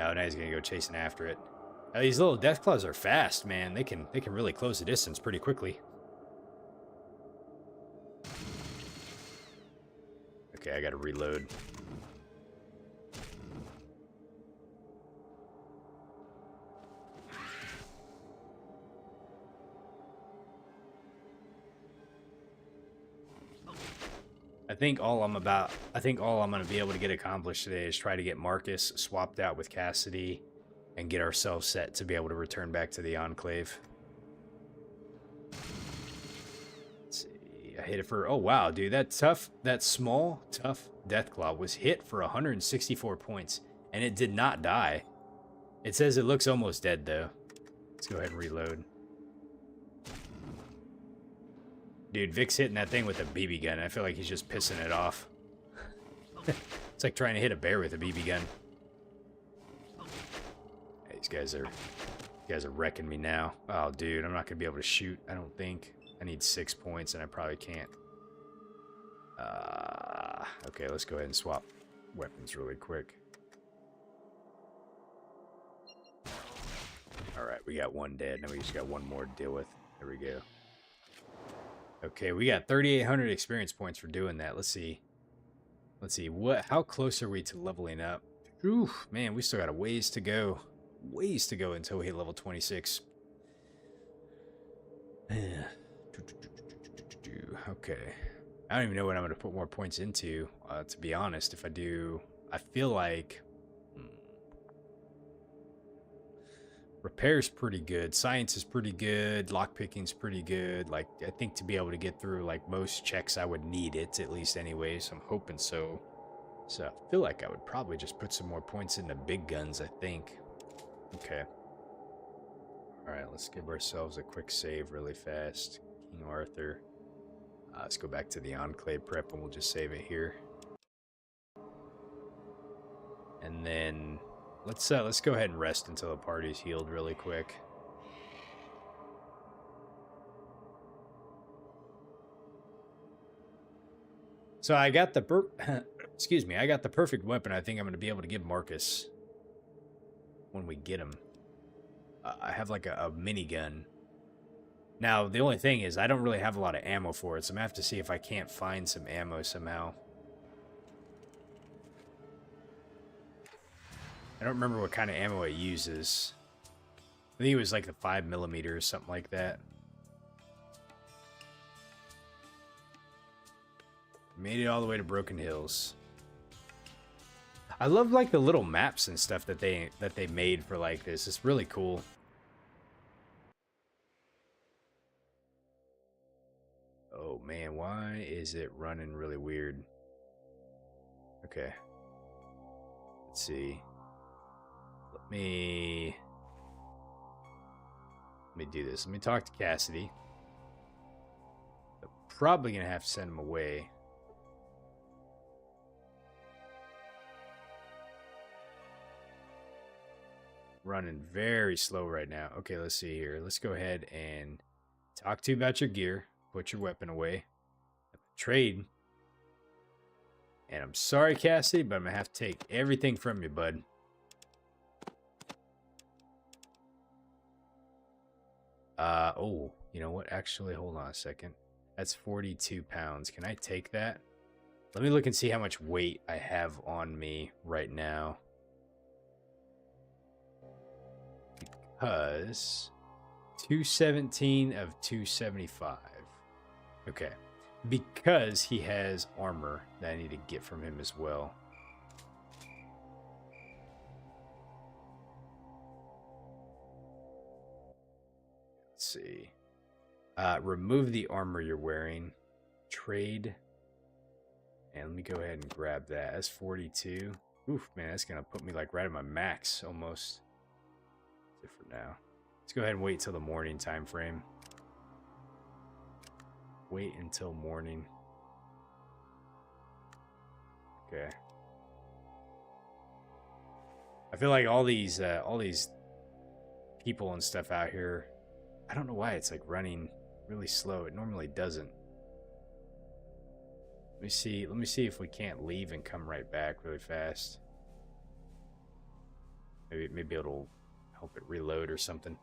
Oh, now he's gonna go chasing after it. These little Deathclaws are fast, man. They can really close the distance pretty quickly. Okay, I gotta reload. think all I'm going to be able to get accomplished today is try to get Marcus swapped out with Cassidy and get ourselves set to be able to return back to the Enclave. Let's see. I hit it for, oh wow, dude, that small, tough Deathclaw was hit for 164 points, and it did not die. It says it looks almost dead, though. Let's go ahead and reload. Dude, Vic's hitting that thing with a BB gun. I feel like he's just pissing it off. It's like trying to hit a bear with a BB gun. These guys are wrecking me now. Oh, dude, I'm not gonna be able to shoot. I don't think. I need 6 points, and I probably can't. Okay, let's go ahead and swap weapons really quick. All right, we got one dead. Now we just got one more to deal with. There we go. Okay, we got 3,800 experience points for doing that. Let's see. How close are we to leveling up? Oof, man, we still got a ways to go. Ways to go until we hit level 26. Okay. I don't even know what I'm going to put more points into, to be honest. If I do, I feel like repair's pretty good, science is pretty good, lockpicking's pretty good. Like, I think to be able to get through like most checks I would need it, at least anyways. I'm hoping so. So I feel like I would probably just put some more points into big guns, I think. Okay. Alright, let's give ourselves a quick save really fast. King Arthur. Let's go back to the Enclave prep and we'll just save it here. And then let's go ahead and rest until the party's healed really quick. So I got the excuse me, I got the perfect weapon. I think I'm going to be able to give Marcus when we get him. I have like a minigun. Now, the only thing is I don't really have a lot of ammo for it, so I'm going to have to see if I can't find some ammo somehow. I don't remember what kind of ammo it uses. I think it was like the 5mm or something like that. Made it all the way to Broken Hills. I love like the little maps and stuff that they made for like this. It's really cool. Oh man, why is it running really weird? Okay. Let's see. Let me do this. Let me talk to Cassidy. I'm probably gonna have to send him away. Running very slow right now. Okay, let's see here. Let's go ahead and talk to you about your gear. Put your weapon away. Trade. And I'm sorry, Cassidy, but I'm gonna have to take everything from you, bud. Oh, you know what? Actually, hold on a second. That's 42 pounds. Can I take that? Let me look and see how much weight I have on me right now. Because 217 of 275. Okay. Because he has armor that I need to get from him as well. Let's see. Remove the armor you're wearing. Trade. And let me go ahead and grab that. That's 42. Oof, man, that's going to put me like right at my max almost. That's it for now. Let's go ahead and wait till the morning time frame. Wait until morning. Okay. I feel like all these people and stuff out here, I don't know why it's like running really slow. It normally doesn't. Let me see if we can't leave and come right back really fast. Maybe it'll help it reload or something.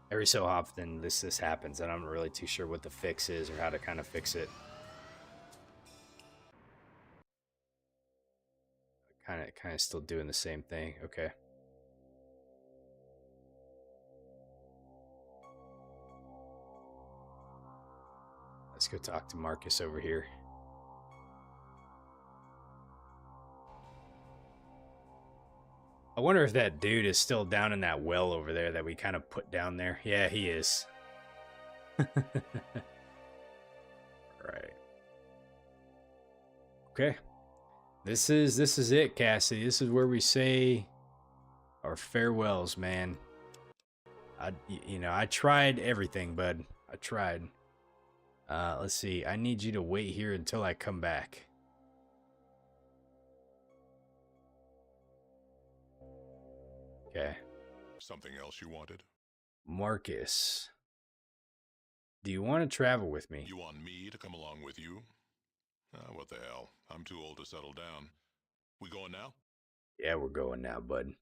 Every so often this happens, and I'm not really too sure what the fix is or how to kind of fix it. Kind of still doing the same thing. Okay. Let's go talk to Marcus over here. I wonder if that dude is still down in that well over there that we kind of put down there. Yeah, he is. Right. Okay. This is it, Cassie. This is where we say our farewells, man. I tried everything, bud. I tried. Let's see. I need you to wait here until I come back. Okay. Something else you wanted? Marcus, do you want to travel with me? You want me to come along with you? What the hell? I'm too old to settle down. We going now? Yeah, we're going now, bud.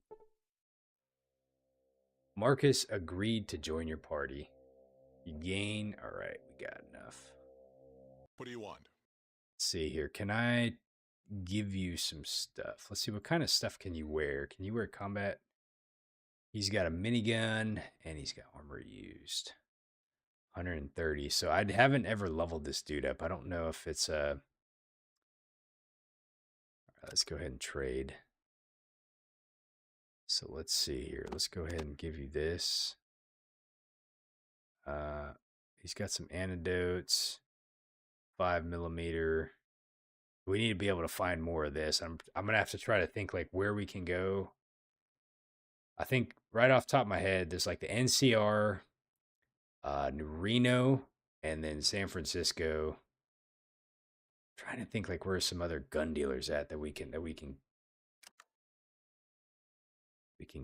Marcus agreed to join your party. You gain. All right, we got enough. What do you want? Let's see here. Can I give you some stuff? Let's see. What kind of stuff can you wear? Can you wear combat? He's got a minigun and he's got armor used. 130. So I haven't ever leveled this dude up. I don't know if it's a. Let's go ahead and trade. So let's see here. Let's go ahead and give you this. He's got some antidotes. 5mm. We need to be able to find more of this. I'm gonna have to try to think like where we can go. I think right off the top of my head, there's like the NCR, Reno, and then San Francisco. I'm trying to think like where some other gun dealers at that we can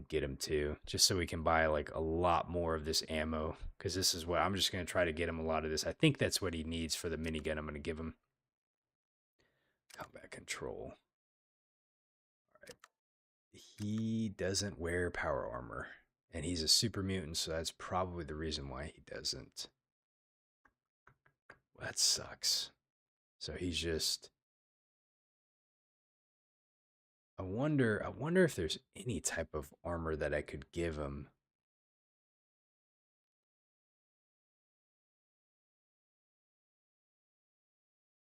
get them to, just so we can buy like a lot more of this ammo, because this is what I'm just going to try to get him a lot of this. I think that's what he needs for the minigun I'm going to give him. Combat control. All right. He doesn't wear power armor, and he's a super mutant, so that's probably the reason why he doesn't. Well, that sucks. So he's just. I wonder if there's any type of armor that I could give him.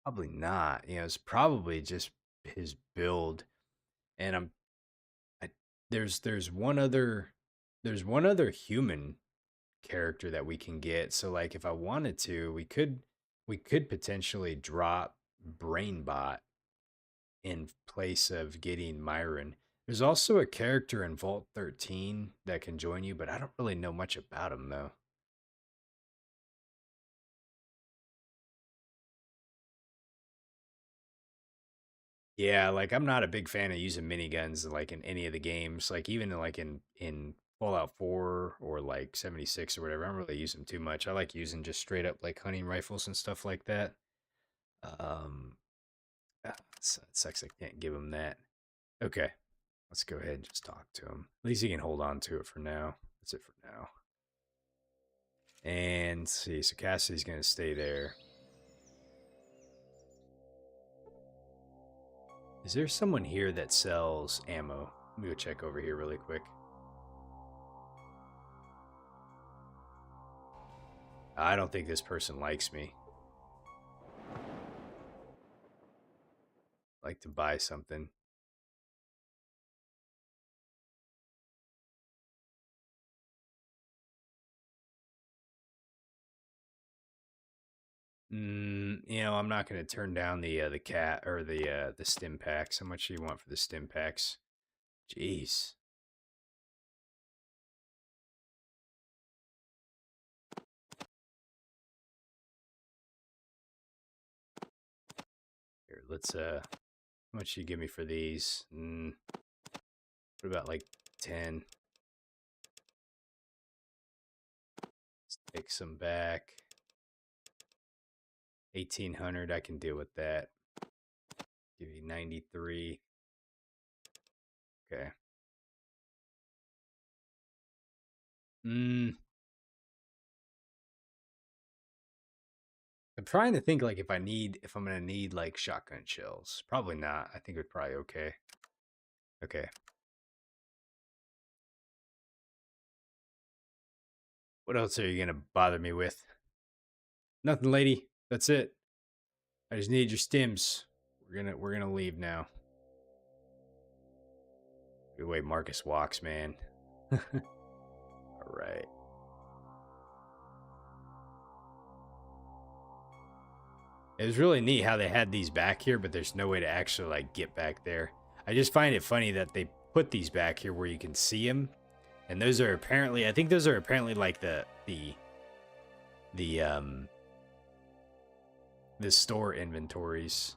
Probably not. It's probably just his build. And I, there's one other human character that we can get. So like if I wanted to, we could potentially drop Brainbot in place of getting Myron. There's also a character in Vault 13 that can join you, but I don't really know much about him though. Yeah, like I'm not a big fan of using miniguns like in any of the games. Like even like in Fallout 4 or like 76 or whatever, I don't really use them too much. I like using just straight up like hunting rifles and stuff like that. Um, it sucks I can't give him that. Okay, let's go ahead and just talk to him. At least he can hold on to it for now. That's it for now. And let's see, so Cassidy's gonna stay there. Is there someone here that sells ammo? Let me go check over here really quick. I don't think this person likes me. Like to buy something. I'm not going to turn down the cat or the stim packs. How much do you want for the stim packs? Jeez. Here, let's how much do you give me for these? What about like 10? Let's take some back. 1800, I can deal with that. Give you 93. Okay. I'm trying to think like if I'm gonna need like shotgun shells. Probably not. I think it's probably okay. Okay. What else are you gonna bother me with? Nothing, lady. That's it. I just need your stims. We're gonna leave now. Good way Marcus walks, man. All right. It was really neat how they had these back here, but there's no way to actually like get back there. I just find it funny that they put these back here where you can see them, and those are apparently, I think those are apparently like the store inventories.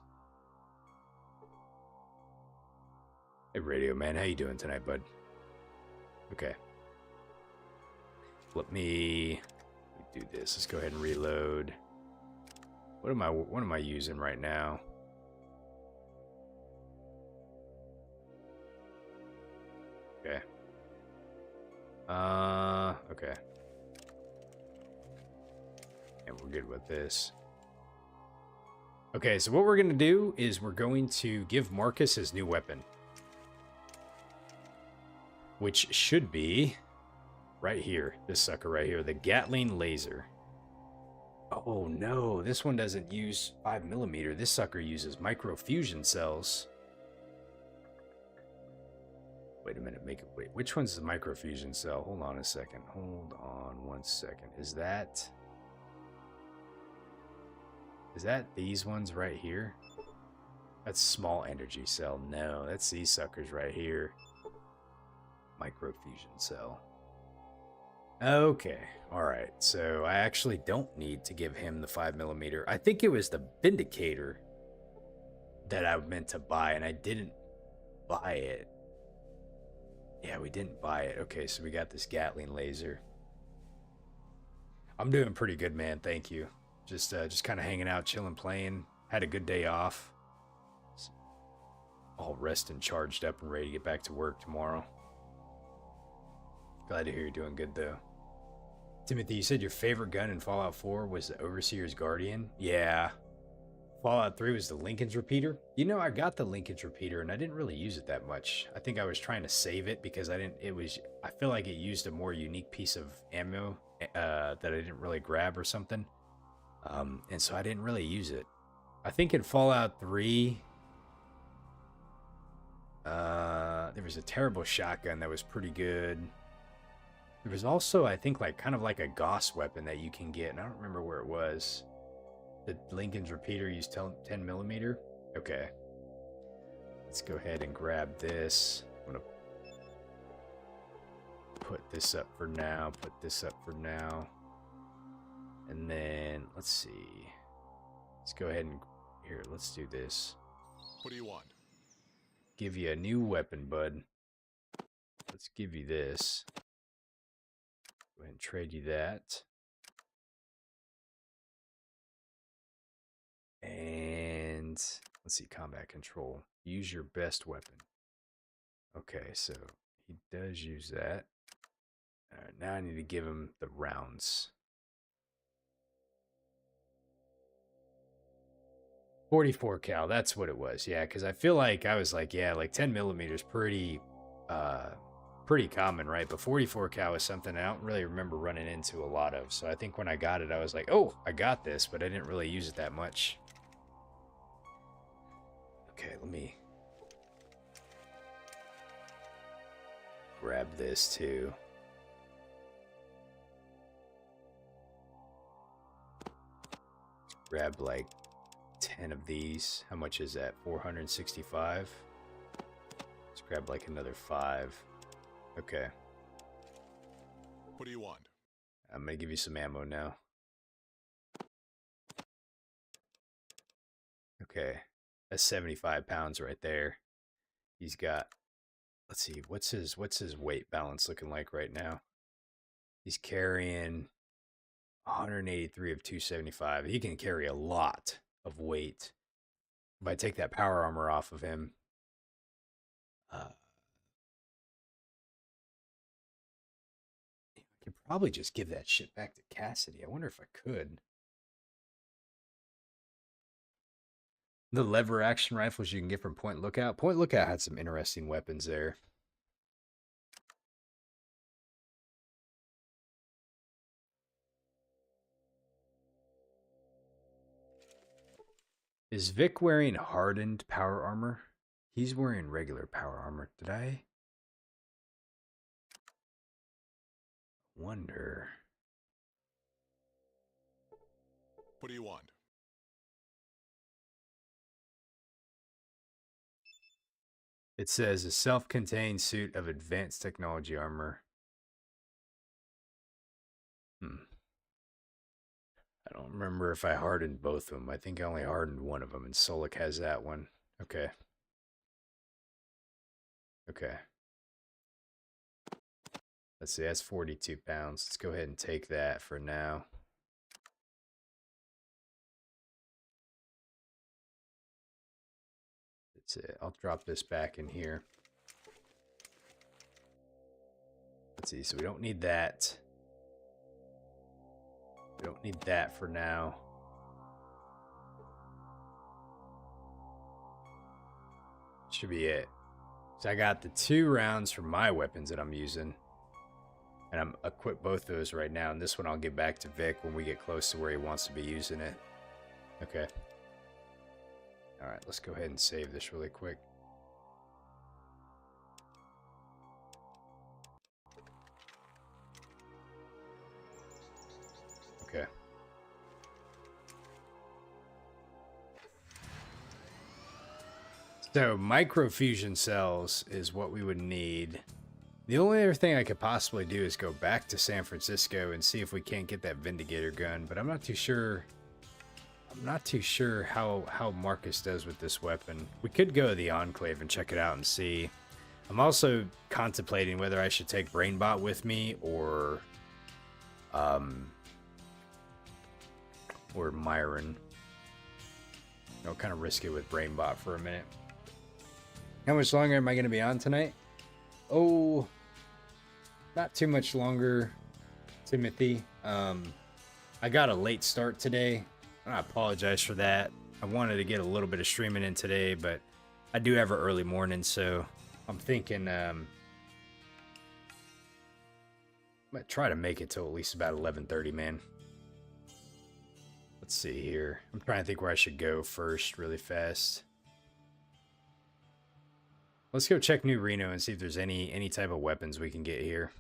Hey, Radio Man, how you doing tonight, bud? Okay. Let me do this. Let's go ahead and reload. What am I using right now? Okay. Okay. And we're good with this. Okay, so what we're going to do is we're going to give Marcus his new weapon. Which should be right here. This sucker right here. The Gatling laser. Oh no, this one doesn't use 5mm. This sucker uses microfusion cells. Wait a minute, wait. Which one's the microfusion cell? Hold on a second. Hold on 1 second. Is that these ones right here? That's small energy cell. No, that's these suckers right here. Microfusion cell. Okay, alright, so I actually don't need to give him the 5mm. I think it was the Vindicator that I meant to buy, and I didn't buy it. Yeah, we didn't buy it. Okay, so we got this Gatling laser. I'm doing pretty good, man, thank you. Just kind of hanging out, chilling, playing. Had a good day off. All rested and charged up and ready to get back to work tomorrow. Glad to hear you're doing good, though. Timothy, you said your favorite gun in Fallout 4 was the Overseer's Guardian? Yeah. Fallout 3 was the Lincoln's Repeater? You know, I got the Lincoln's Repeater, and I didn't really use it that much. I think I was trying to save it because I feel like it used a more unique piece of ammo that I didn't really grab or something. And so I didn't really use it. I think in Fallout 3... there was a terrible shotgun that was pretty good. There was also, I think, like kind of like a Gauss weapon that you can get, and I don't remember where it was. The Lincoln's Repeater used 10mm? Okay. Let's go ahead and grab this. I'm gonna put this up for now, put this up for now. And then, let's see. Let's go ahead and, here, let's do this. What do you want? Give you a new weapon, bud. Let's give you this. Go ahead and trade you that. And let's see, combat control. Use your best weapon. Okay, so he does use that. All right, now I need to give him the rounds. 44 cal, that's what it was. Yeah, because I feel like I was like, yeah, like 10mm pretty common, right? But 44 cal is something I don't really remember running into a lot of. So I think when I got it, I was like, oh, I got this, but I didn't really use it that much. Okay, let me grab this too. Grab like 10 of these. How much is that? 465. Let's grab like another 5. Okay. What do you want? I'm gonna give you some ammo now. Okay. That's 75 pounds right there. He's got, let's see, what's his weight balance looking like right now? He's carrying 183 of 275. He can carry a lot of weight. If I take that power armor off of him, I could probably just give that shit back to Cassidy. I wonder if I could. The lever action rifles you can get from Point Lookout. Point Lookout had some interesting weapons there. Is Vic wearing hardened power armor? He's wearing regular power armor. Did I wonder? What do you want? It says a self-contained suit of advanced technology armor. I don't remember if I hardened both of them. I think I only hardened one of them, and Solik has that one. Okay. Okay. Let's see, that's 42 pounds. Let's go ahead and take that for now. That's it. I'll drop this back in here. Let's see, so we don't need that. We don't need that for now. Should be it. So I got the 2 rounds for my weapons that I'm using. And I'm equipped both those right now. And this one I'll get back to Vic when we get close to where he wants to be using it. Okay. Alright, let's go ahead and save this really quick. Okay. So, microfusion cells is what we would need. The only other thing I could possibly do is go back to San Francisco and see if we can't get that Vindicator gun, but I'm not too sure. I'm not too sure how Marcus does with this weapon. We could go to the Enclave and check it out and see. I'm also contemplating whether I should take Brainbot with me or Myron. I'll kind of risk it with Brainbot for a minute. How much longer am I going to be on tonight? Oh, not too much longer, Timothy. I got a late start today. I apologize for that. I wanted to get a little bit of streaming in today, but I do have an early morning, so I'm thinking I might try to make it till at least about 11:30, man. Let's see here. I'm trying to think where I should go first really fast. Let's go check New Reno and see if there's any type of weapons we can get here.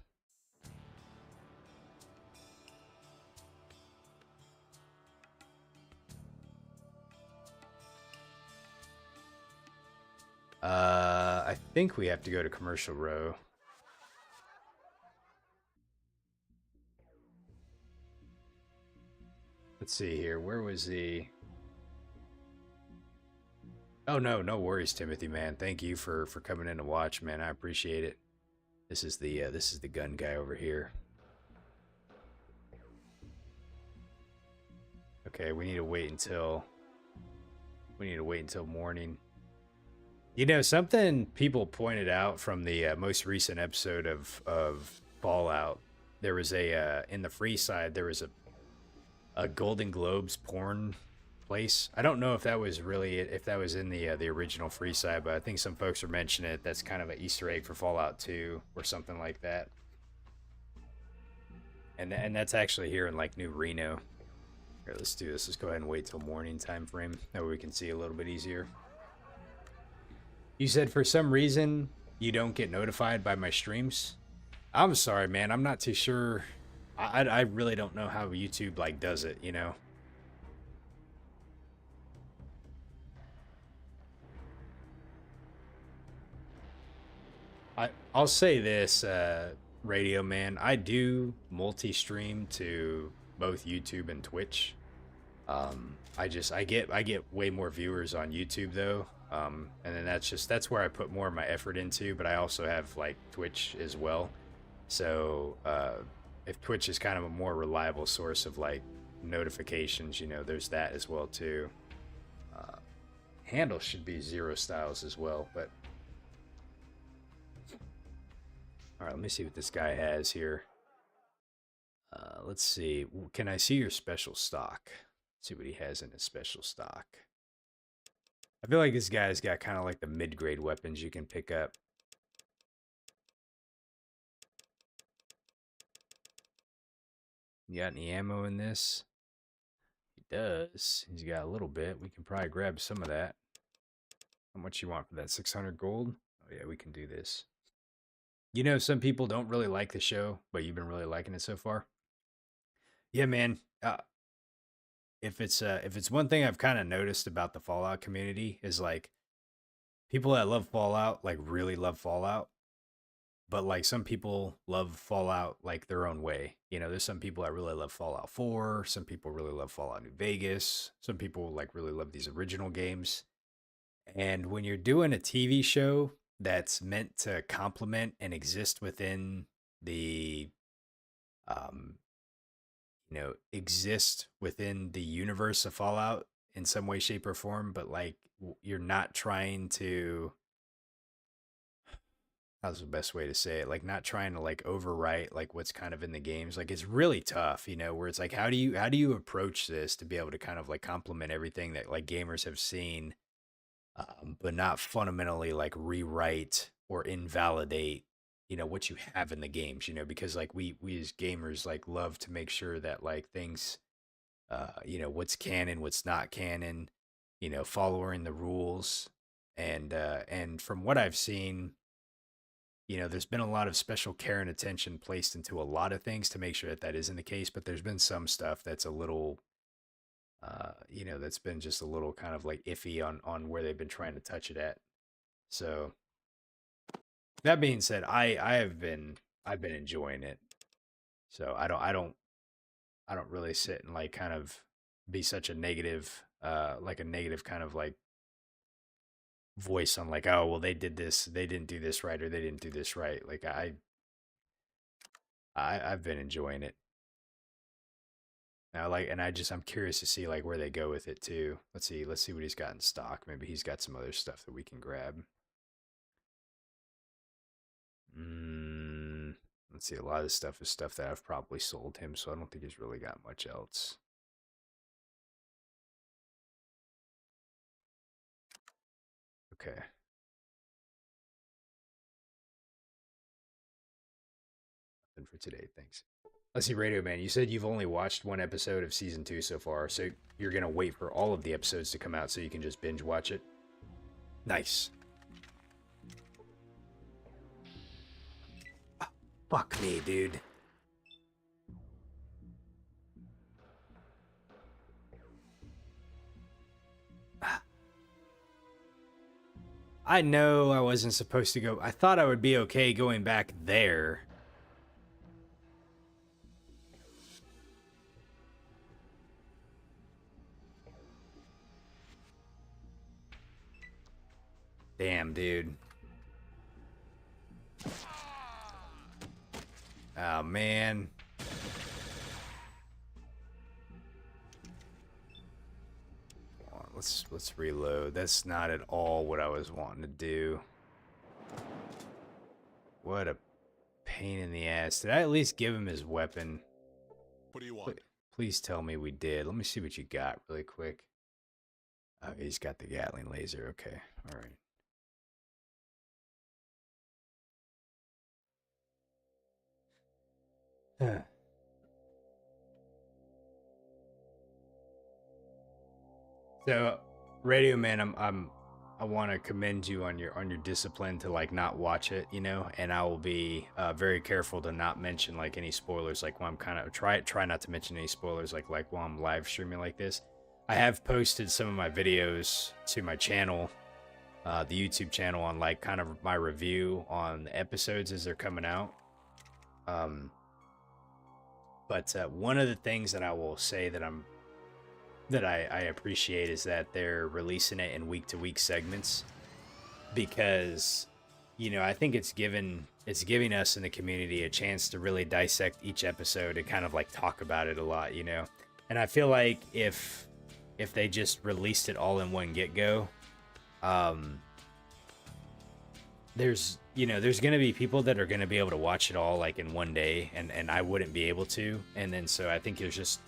I think we have to go to Commercial Row. Let's see here. Where was he? Oh no, no worries, Timothy, man. Thank you for coming in to watch, man. I appreciate it. This is the gun guy over here. Okay, we need to wait until morning. You know, something people pointed out from the most recent episode of Fallout, there was a in the free side there was a Golden Globes porn place. I don't know if that was in the original free side, but I think some folks are mentioning it. That's kind of an Easter egg for Fallout 2 or something like that. And that's actually here in like New Reno. Here, let's do this. Let's go ahead and wait till morning time frame. That way we can see a little bit easier. You said for some reason you don't get notified by my streams. I'm sorry, man. I'm not too sure. I really don't know how YouTube like does it, you know. I'll say this, Radio Man. I do multi-stream to both YouTube and Twitch. I get way more viewers on YouTube though. And then that's where I put more of my effort into, but I also have like Twitch as well. So if Twitch is kind of a more reliable source of like notifications, you know, there's that as well too. Handle should be Zrostylz as well, but all right, let me see what this guy has here. Let's see. Can I see your special stock? Let's see what he has in his special stock. I feel like this guy's got kind of like the mid-grade weapons you can pick up. You got any ammo in this? He does. He's got a little bit. We can probably grab some of that. How much you want for that? 600 gold? Oh yeah, we can do this. You know, some people don't really like the show, but you've been really liking it so far. Yeah, man. If it's one thing I've kind of noticed about the Fallout community is like people that love Fallout like really love Fallout, but like some people love Fallout like their own way. You know, there's some people that really love Fallout 4, some people really love Fallout New Vegas, some people like really love these original games. And when you're doing a TV show that's meant to complement and exist within the um exist within the universe of Fallout in some way, shape, or form, but like you're not trying to. How's the best way to say it? Like not trying to like overwrite like what's kind of in the games. Like it's really tough, where it's like how do you approach this to be able to kind of like complement everything that like gamers have seen, but not fundamentally like rewrite or invalidate what you have in the games, because like we as gamers like love to make sure that like things what's canon, what's not canon, following the rules. And from what I've seen, there's been a lot of special care and attention placed into a lot of things to make sure that that isn't the case, but there's been some stuff that's a little that's been just a little kind of like iffy on where they've been trying to touch it at. So that being said, I've been enjoying it. So I don't really sit and like kind of be such a negative like a negative kind of like voice on like, oh well, they did this, they didn't do this right, or they didn't do this right. Like I've been enjoying it. Now like, and I'm curious to see like where they go with it too. Let's see what he's got in stock. Maybe he's got some other stuff that we can grab. Let's see, a lot of this stuff is stuff that I've probably sold him, so I don't think he's really got much else. Okay. Nothing for today, thanks. Let's see, Radio Man, you said you've only watched one episode of season 2 so far, so you're gonna wait for all of the episodes to come out so you can just binge watch it? Nice. Oh, fuck me, dude. I know I wasn't supposed to go. I thought I would be okay going back there. Damn, dude. Oh, man. Let's reload. That's not at all what I was wanting to do. What a pain in the ass. Did I at least give him his weapon? What do you want? Please tell me we did. Let me see what you got really quick. Oh, he's got the Gatling laser. Okay. All right. So, Radio Man, I want to commend you on your discipline to like not watch it, and I will be very careful to not mention like any spoilers. Like when I'm kind of try not to mention any spoilers like while I'm live streaming like this. I have posted some of my videos to my channel, the YouTube channel, on like kind of my review on the episodes as they're coming out. But one of the things that I will say that I appreciate is that they're releasing it in week-to-week segments, because I think it's giving us in the community a chance to really dissect each episode and kind of like talk about it a lot, and I feel like if they just released it all in one get-go, there's gonna be people that are gonna be able to watch it all like in one day, and I wouldn't be able to, and then so I think it just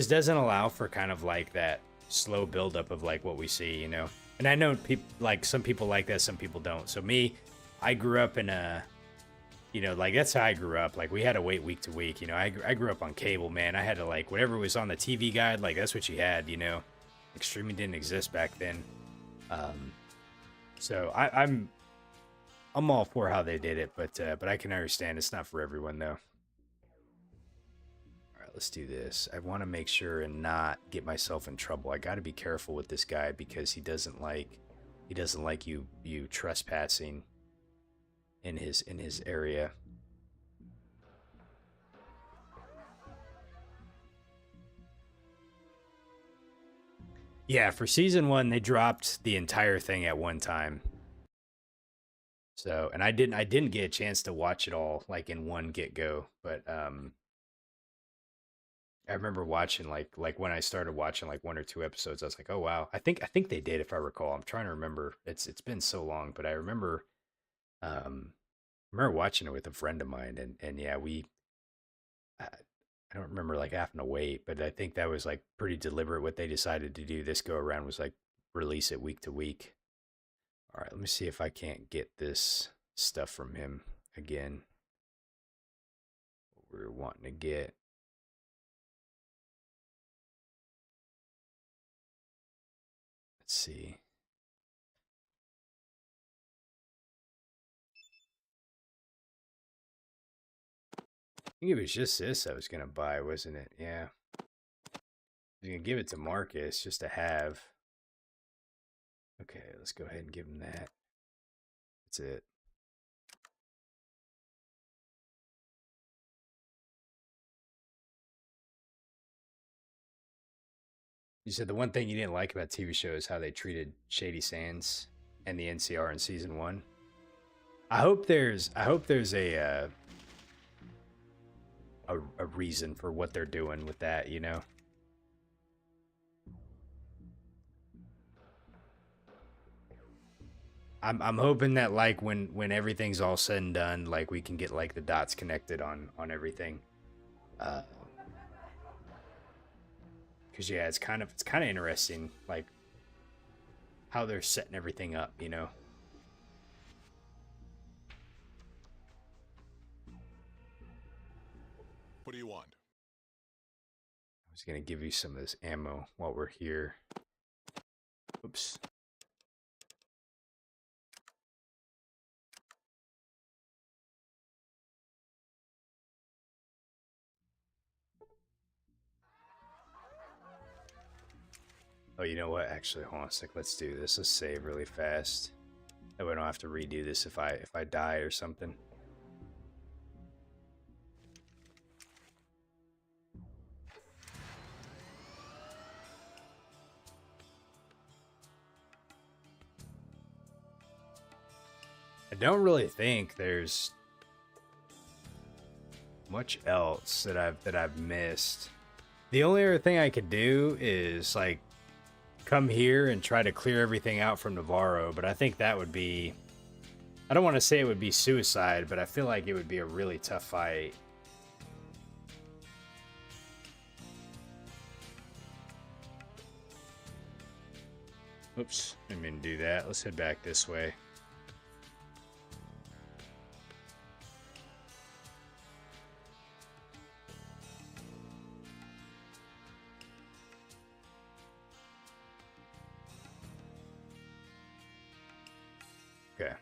doesn't allow for kind of like that slow buildup of like what we see, And I know people like some people like that, some people don't. So me, I grew up in a You know, like that's how I grew up. Like we had to wait week to week. You know, I grew up on cable, man. I had to like whatever was on the TV guide, like that's what you had. You know, like streaming didn't exist back then. Um, so I'm all for how they did it, but I can understand it's not for everyone though. All right, let's do this. I want to make sure and not get myself in trouble. I got to be careful with this guy because he doesn't like you trespassing in his area. Yeah, for season 1 they dropped the entire thing at one time. So, and I didn't get a chance to watch it all like in one get go, but I remember watching like when I started watching like one or two episodes, I was like, "Oh wow." I think they did if I recall. I'm trying to remember. It's been so long, but I um remember watching it with a friend of mine and yeah, I don't remember like having to wait, but I think that was like pretty deliberate what they decided to do this go around was like release it week to week. All right, let me see if I can't get this stuff from him again. What we're wanting to get. Let's see. I think it was just this I was gonna buy, wasn't it? Yeah. I was gonna give it to Marcus just to have. Okay, let's go ahead and give him that. That's it. You said the one thing you didn't like about TV shows is how they treated Shady Sands and the NCR in season 1. I hope there's a reason for what they're doing with that, you know. I'm hoping that like when everything's all said and done, like we can get like the dots connected on everything. Uh, cause yeah, it's kind of interesting, like how they're setting everything up, you know. What do you want? I was gonna give you some of this ammo while we're here. Oops. Oh, you know what? Actually, hold on a sec. Let's do this. Let's save really fast. That way I don't have to redo this if I die or something. I don't really think there's much else that I've missed. The only other thing I could do is like come here and try to clear everything out from Navarro, but I think that would be, I don't want to say it would be suicide, but I feel like it would be a really tough fight. Oops, I didn't mean to do that. Let's head back this way. Okay.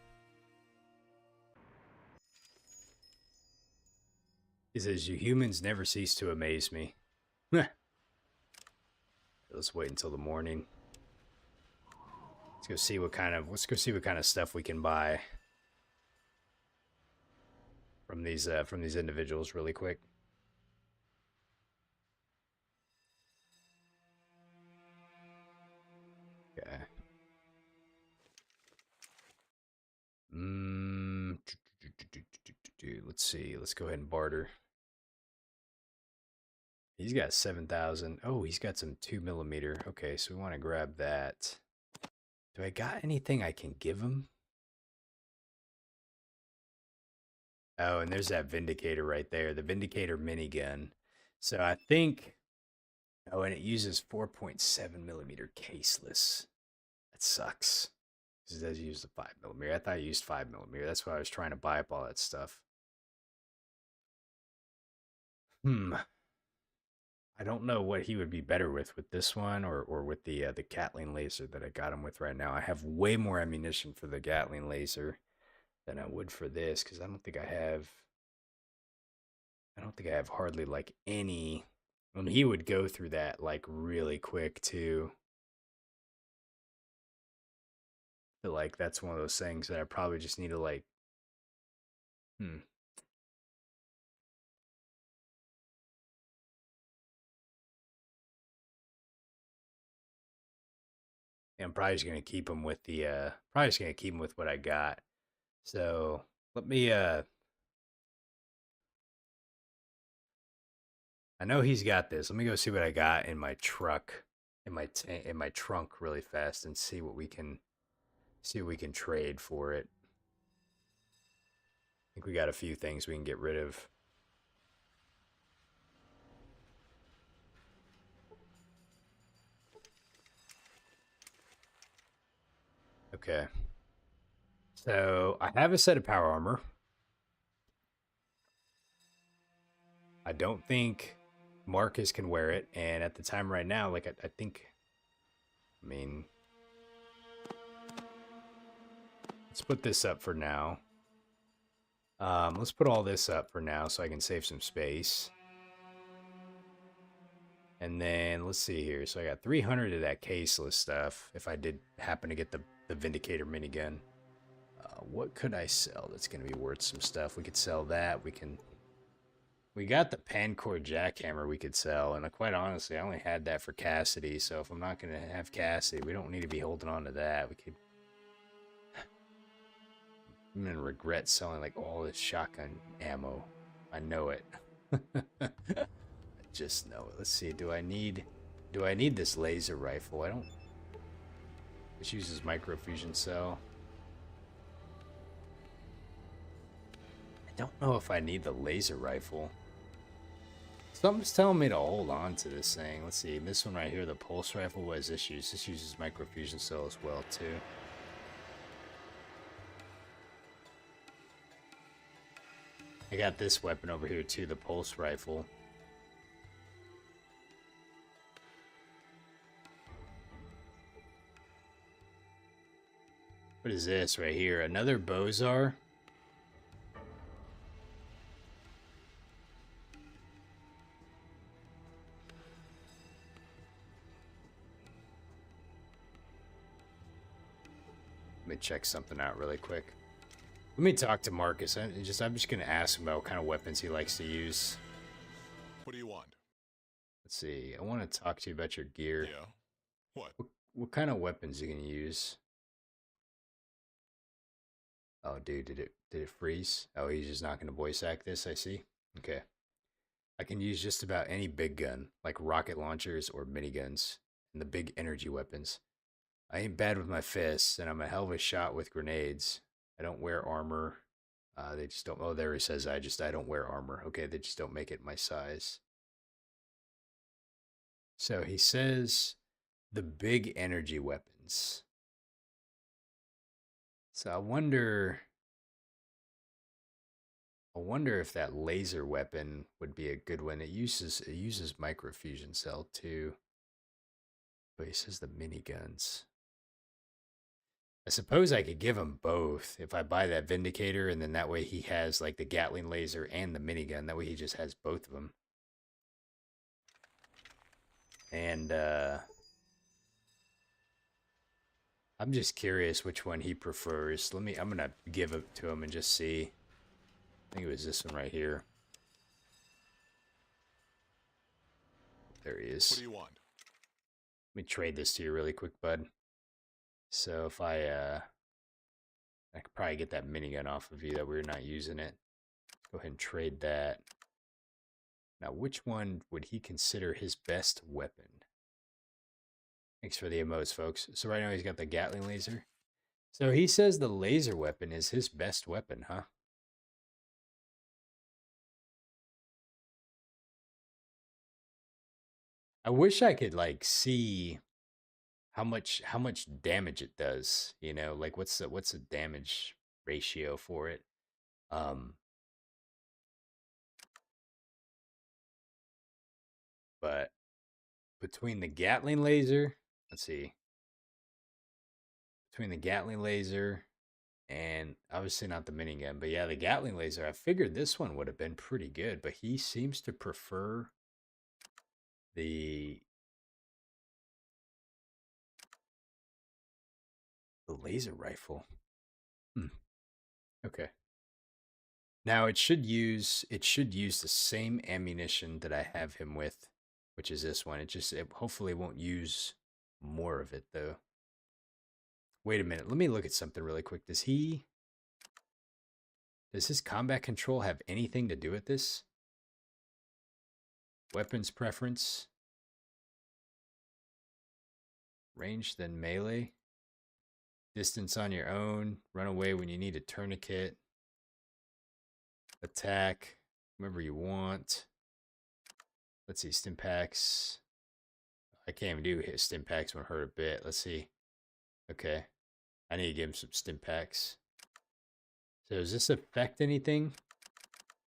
He says, "You humans never cease to amaze me." Let's wait until the morning. Let's go see what kind of stuff we can buy from these individuals really quick. Okay. Mm, let's see. Let's go ahead and barter. He's got 7,000. Oh, he's got some 2 millimeter. Okay, so we want to grab that. Do I got anything I can give him? Oh, and there's that Vindicator right there, the Vindicator minigun. So I think. Oh, and it uses 4.7 millimeter caseless. That sucks. Because it does use the 5 millimeter. I thought it used 5 millimeter. That's why I was trying to buy up all that stuff. I don't know what he would be better with this one or with the Gatling laser that I got him with right now. I have way more ammunition for the Gatling laser than I would for this because I don't think I have hardly like any. I mean, he would go through that like really quick too. Feel like that's one of those things that I probably just need to like. Hmm. I'm probably just gonna keep him with the. Probably just gonna keep him with what I got. So let me. I know he's got this. Let me go see what I got in my truck, in my trunk, really fast, and see what we can trade for it. I think we got a few things we can get rid of. Okay. So I have a set of power armor. I don't think Marcus can wear it, and at the time right now, like I think, I mean, let's put this up for now. Let's put all this up for now so I can save some space. And then let's see here. So I got 300 of that caseless stuff. If I did happen to get the Vindicator minigun, what could I sell that's going to be worth some stuff? We could sell that. We got the Pancore jackhammer we could sell, and quite honestly, I only had that for Cassidy. So if I'm not going to have Cassidy, we don't need to be holding on to that. We could. I'm gonna regret selling like all this shotgun ammo. I know it. I just know it. Let's see. Do I need this laser rifle? I don't. This uses microfusion cell. I don't know if I need the laser rifle. Something's telling me to hold on to this thing. Let's see. This one right here, the pulse rifle. What does this use? This uses microfusion cell as well too. I got this weapon over here too, the pulse rifle. What is this right here? Another Bozar? Let me check something out really quick. Let me talk to Marcus. I'm just gonna ask him about what kind of weapons he likes to use. What do you want? Let's see. I want to talk to you about your gear. Yeah? What? What kind of weapons are you gonna use? Oh, dude, did it freeze? Oh, he's just not gonna voice act this. I see. Okay. I can use just about any big gun, like rocket launchers or miniguns, and the big energy weapons. I ain't bad with my fists, and I'm a hell of a shot with grenades. I don't wear armor. They just don't. Oh, there he says I don't wear armor. Okay, they just don't make it my size. So he says the big energy weapons. So I wonder if that laser weapon would be a good one. It uses microfusion cell too. But he says the miniguns. I suppose I could give him both if I buy that Vindicator, and then that way he has like the Gatling laser and the minigun. That way he just has both of them. And I'm just curious which one he prefers. I'm gonna give it to him and just see. I think it was this one right here. There he is. What do you want? Let me trade this to you really quick, bud. So if I could probably get that minigun off of you that we're not using it. Go ahead and trade that. Now, which one would he consider his best weapon? Thanks for the emotes, folks. So right now he's got the Gatling laser. So he says the laser weapon is his best weapon, huh? I wish I could like see how much damage it does, like what's the damage ratio for it? Um But between the Gatling laser, let's see, between the Gatling laser and obviously not the minigun, but yeah, the Gatling laser, I figured this one would have been pretty good, but he seems to prefer the laser rifle. Okay. Now it should use the same ammunition that I have him with, which is this one. It hopefully won't use more of it though. Wait a minute. Let me look at something really quick. Does his combat control have anything to do with this? Weapons preference. Range then melee. Distance on your own. Run away when you need a tourniquet. Attack. Whenever you want. Let's see. Stim packs. I can't even do his stim packs when hurt a bit. Let's see. Okay. I need to give him some stim packs. So does this affect anything?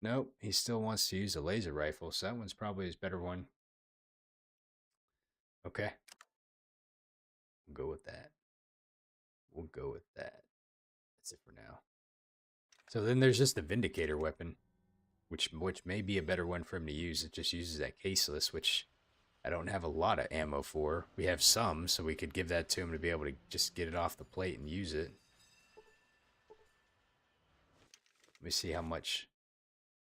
Nope. He still wants to use a laser rifle, so that one's probably his better one. Okay. We'll go with that. We'll go with that. That's it for now. So then there's just the Vindicator weapon, which may be a better one for him to use. It just uses that caseless, which I don't have a lot of ammo for. We have some, so we could give that to him to be able to just get it off the plate and use it. Let me see how much.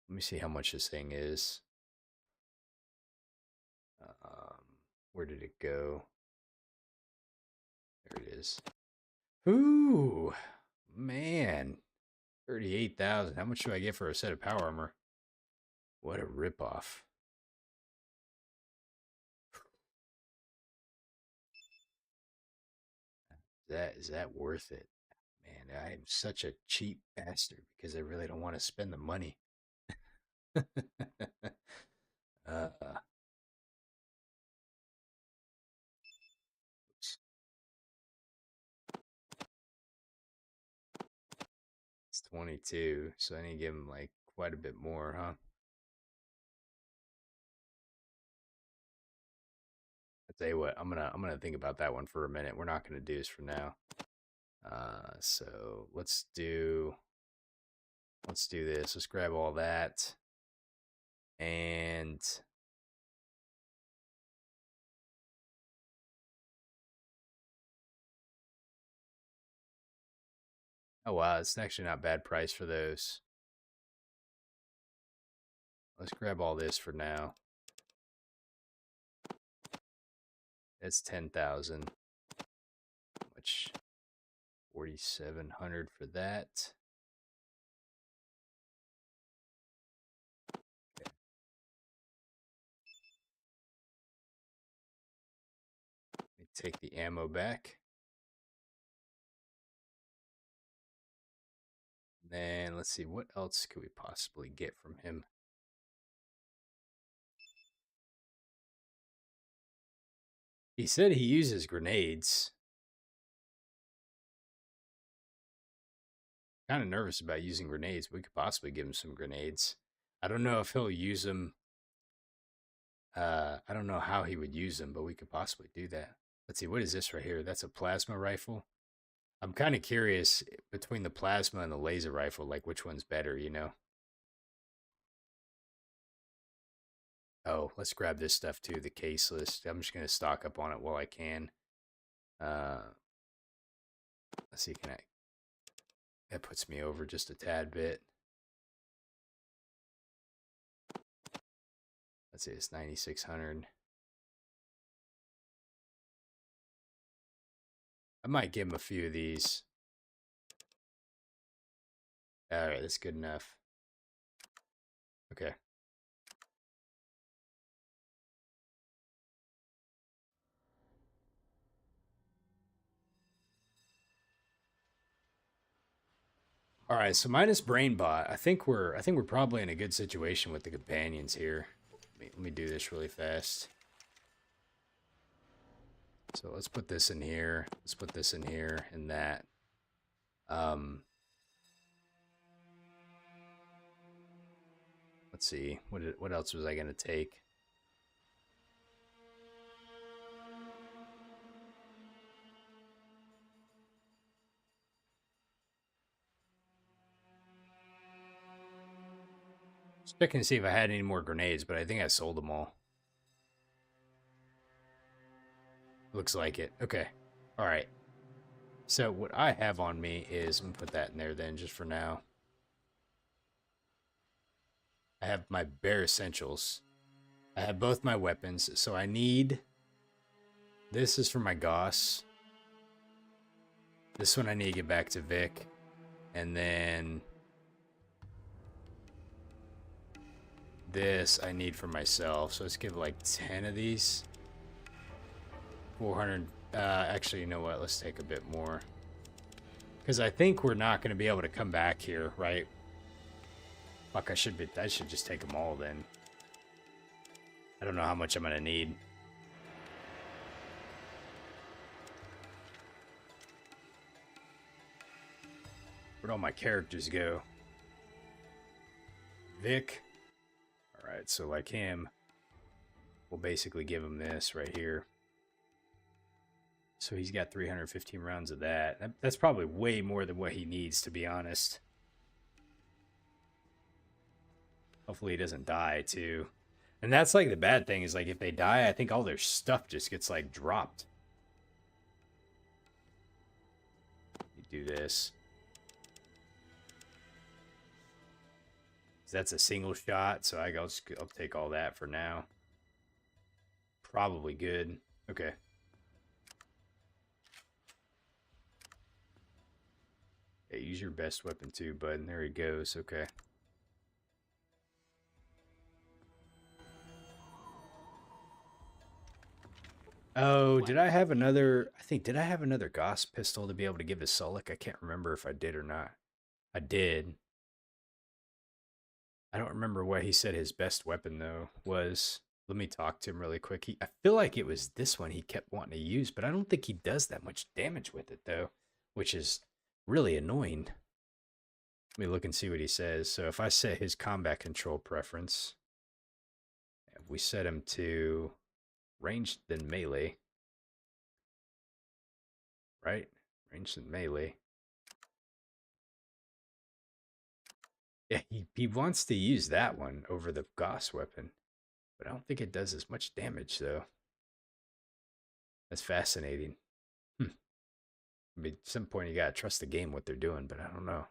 Let me see how much this thing is. Where did it go? There it is. Ooh, man. 38,000. How much do I get for a set of power armor? What a ripoff. Is that worth it? Man, I am such a cheap bastard because I really don't want to spend the money. uh, it's 22, so I need to give him like quite a bit more, huh? I tell you what, I'm gonna think about that one for a minute. We're not gonna do this for now. So let's do this. Let's grab all that. And oh wow, it's actually not bad price for those. Let's grab all this for now. That's 10,000. Which 4,700 for that. Okay. Let me take the ammo back. Then let's see, what else could we possibly get from him? He said he uses grenades. Kind of nervous about using grenades. We could possibly give him some grenades. I don't know if he'll use them. I don't know how he would use them, but we could possibly do that. Let's see, what is this right here? That's a plasma rifle. I'm kind of curious between the plasma and the laser rifle, like which one's better, you know? Oh, let's grab this stuff too, the case list. I'm just going to stock up on it while I can. Uh, let's see, that puts me over just a tad bit. Let's see, it's 9,600. I might give him a few of these. All right, that's good enough. Okay. All right, so minus BrainBot, I think we're probably in a good situation with the companions here. Let me do this really fast. So let's put this in here. Let's put this in here and that. Let's see. What else was I gonna take? Checking to see if I had any more grenades, but I think I sold them all. Looks like it. Okay. All right. So what I have on me is, I'm going to put that in there then just for now. I have my bare essentials. I have both my weapons, so I need... This is for my Gauss. This one I need to get back to Vic. And then... This I need for myself. So let's give like 10 of these. 400... actually, you know what? Let's take a bit more. Because I think we're not going to be able to come back here, right? Fuck, I should just take them all then. I don't know how much I'm going to need. Where'd all my characters go? Vic. Alright, so like him, we'll basically give him this right here. So he's got 315 rounds of that. That's probably way more than what he needs, to be honest. Hopefully he doesn't die, too. And that's like the bad thing is like if they die, I think all their stuff just gets like dropped. You do this. That's a single shot, so I'll take all that for now. Probably good. Okay. Yeah, use your best weapon too, bud. And there he goes. Okay. Oh, did I have another... I think, did I have another Gauss pistol to be able to give his Sulik? I can't remember if I did or not. I did. I don't remember what he said his best weapon, though, was. Let me talk to him really quick. I feel like it was this one he kept wanting to use, but I don't think he does that much damage with it, though, which is really annoying. Let me look and see what he says. So if I set his combat control preference, if we set him to ranged then melee, right? Ranged then melee. Yeah, he wants to use that one over the Gauss weapon, but I don't think it does as much damage, though. That's fascinating. I mean, at some point you gotta trust the game what they're doing, but I don't know.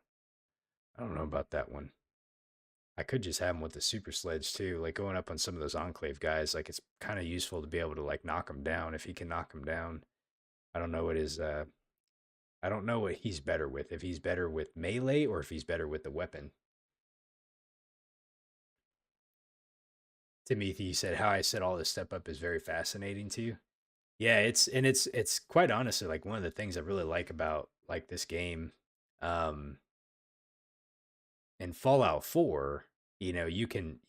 I don't know about that one. I could just have him with the super sledge too, like going up on some of those Enclave guys. Like it's kind of useful to be able to like knock him down if he can knock him down. I don't know what his I don't know what he's better with. If he's better with melee or if he's better with the weapon. Timothy, you said how I set all this stuff up is very fascinating to you. Yeah, it's quite honestly like one of the things I really like about like this game. In Fallout 4, you know, you can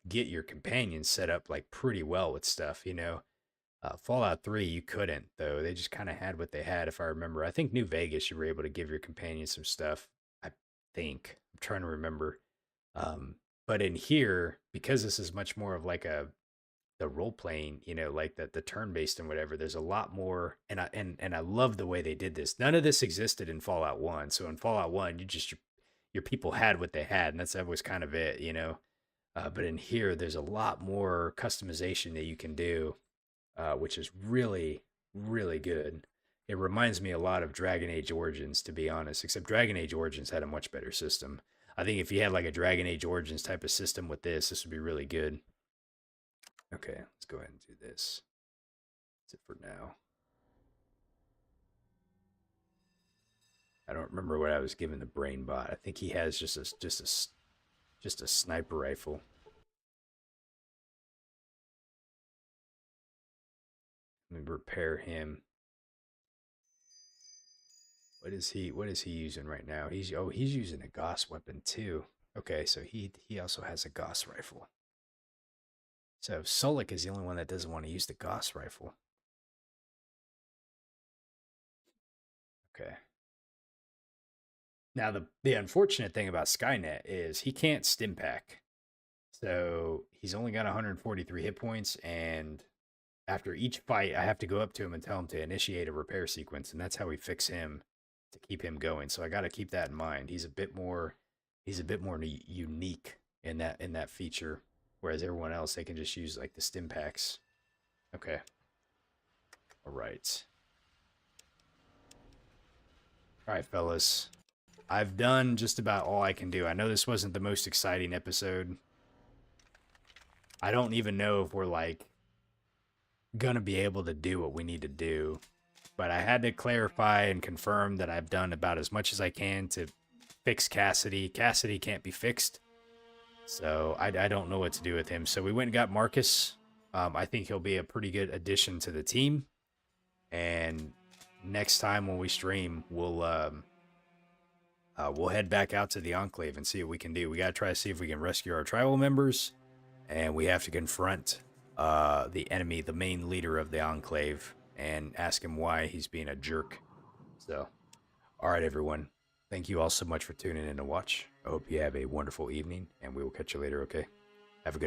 get your companions set up like pretty well with stuff, you know. Fallout 3, you couldn't though. They just kind of had what they had, if I remember. I think New Vegas, you were able to give your companions some stuff. I think I'm trying to remember. But in here, because this is much more of like the role playing, you know, like the turn based and whatever, there's a lot more. And I love the way they did this. None of this existed in Fallout 1. So in Fallout 1, your people had what they had, and that was kind of it, you know. But in here, there's a lot more customization that you can do, which is really, really good. It reminds me a lot of Dragon Age Origins, to be honest, except Dragon Age Origins had a much better system. I think if you had like a Dragon Age Origins type of system with this would be really good. Okay, let's go ahead and do this. That's it for now. I don't remember what I was giving the brain bot. I think he has just a sniper rifle. Let me repair him. What is he using right now? He's using a Gauss weapon too. Okay, so he also has a Gauss rifle. So Sulik is the only one that doesn't want to use the Gauss rifle. Okay. Now the unfortunate thing about Skynet is he can't stim pack. So he's only got 143 hit points, and after each fight I have to go up to him and tell him to initiate a repair sequence, and that's how we fix him to keep him going. So I got to keep that in mind. He's a bit more unique in that feature, whereas everyone else they can just use like the stim packs. Okay. All right. All right, fellas. I've done just about all I can do. I know this wasn't the most exciting episode. I don't even know if we're like gonna be able to do what we need to do, but I had to clarify and confirm that I've done about as much as I can to fix Cassidy. Cassidy can't be fixed, so I don't know what to do with him. So we went and got Marcus. I think he'll be a pretty good addition to the team. And next time when we stream, we'll head back out to the Enclave and see what we can do. We gotta try to see if we can rescue our tribal members, and we have to confront the enemy, the main leader of the Enclave, and ask him why he's being a jerk. So, all right, everyone. Thank you all so much for tuning in to watch. I hope you have a wonderful evening, and we will catch you later, okay? Have a good night.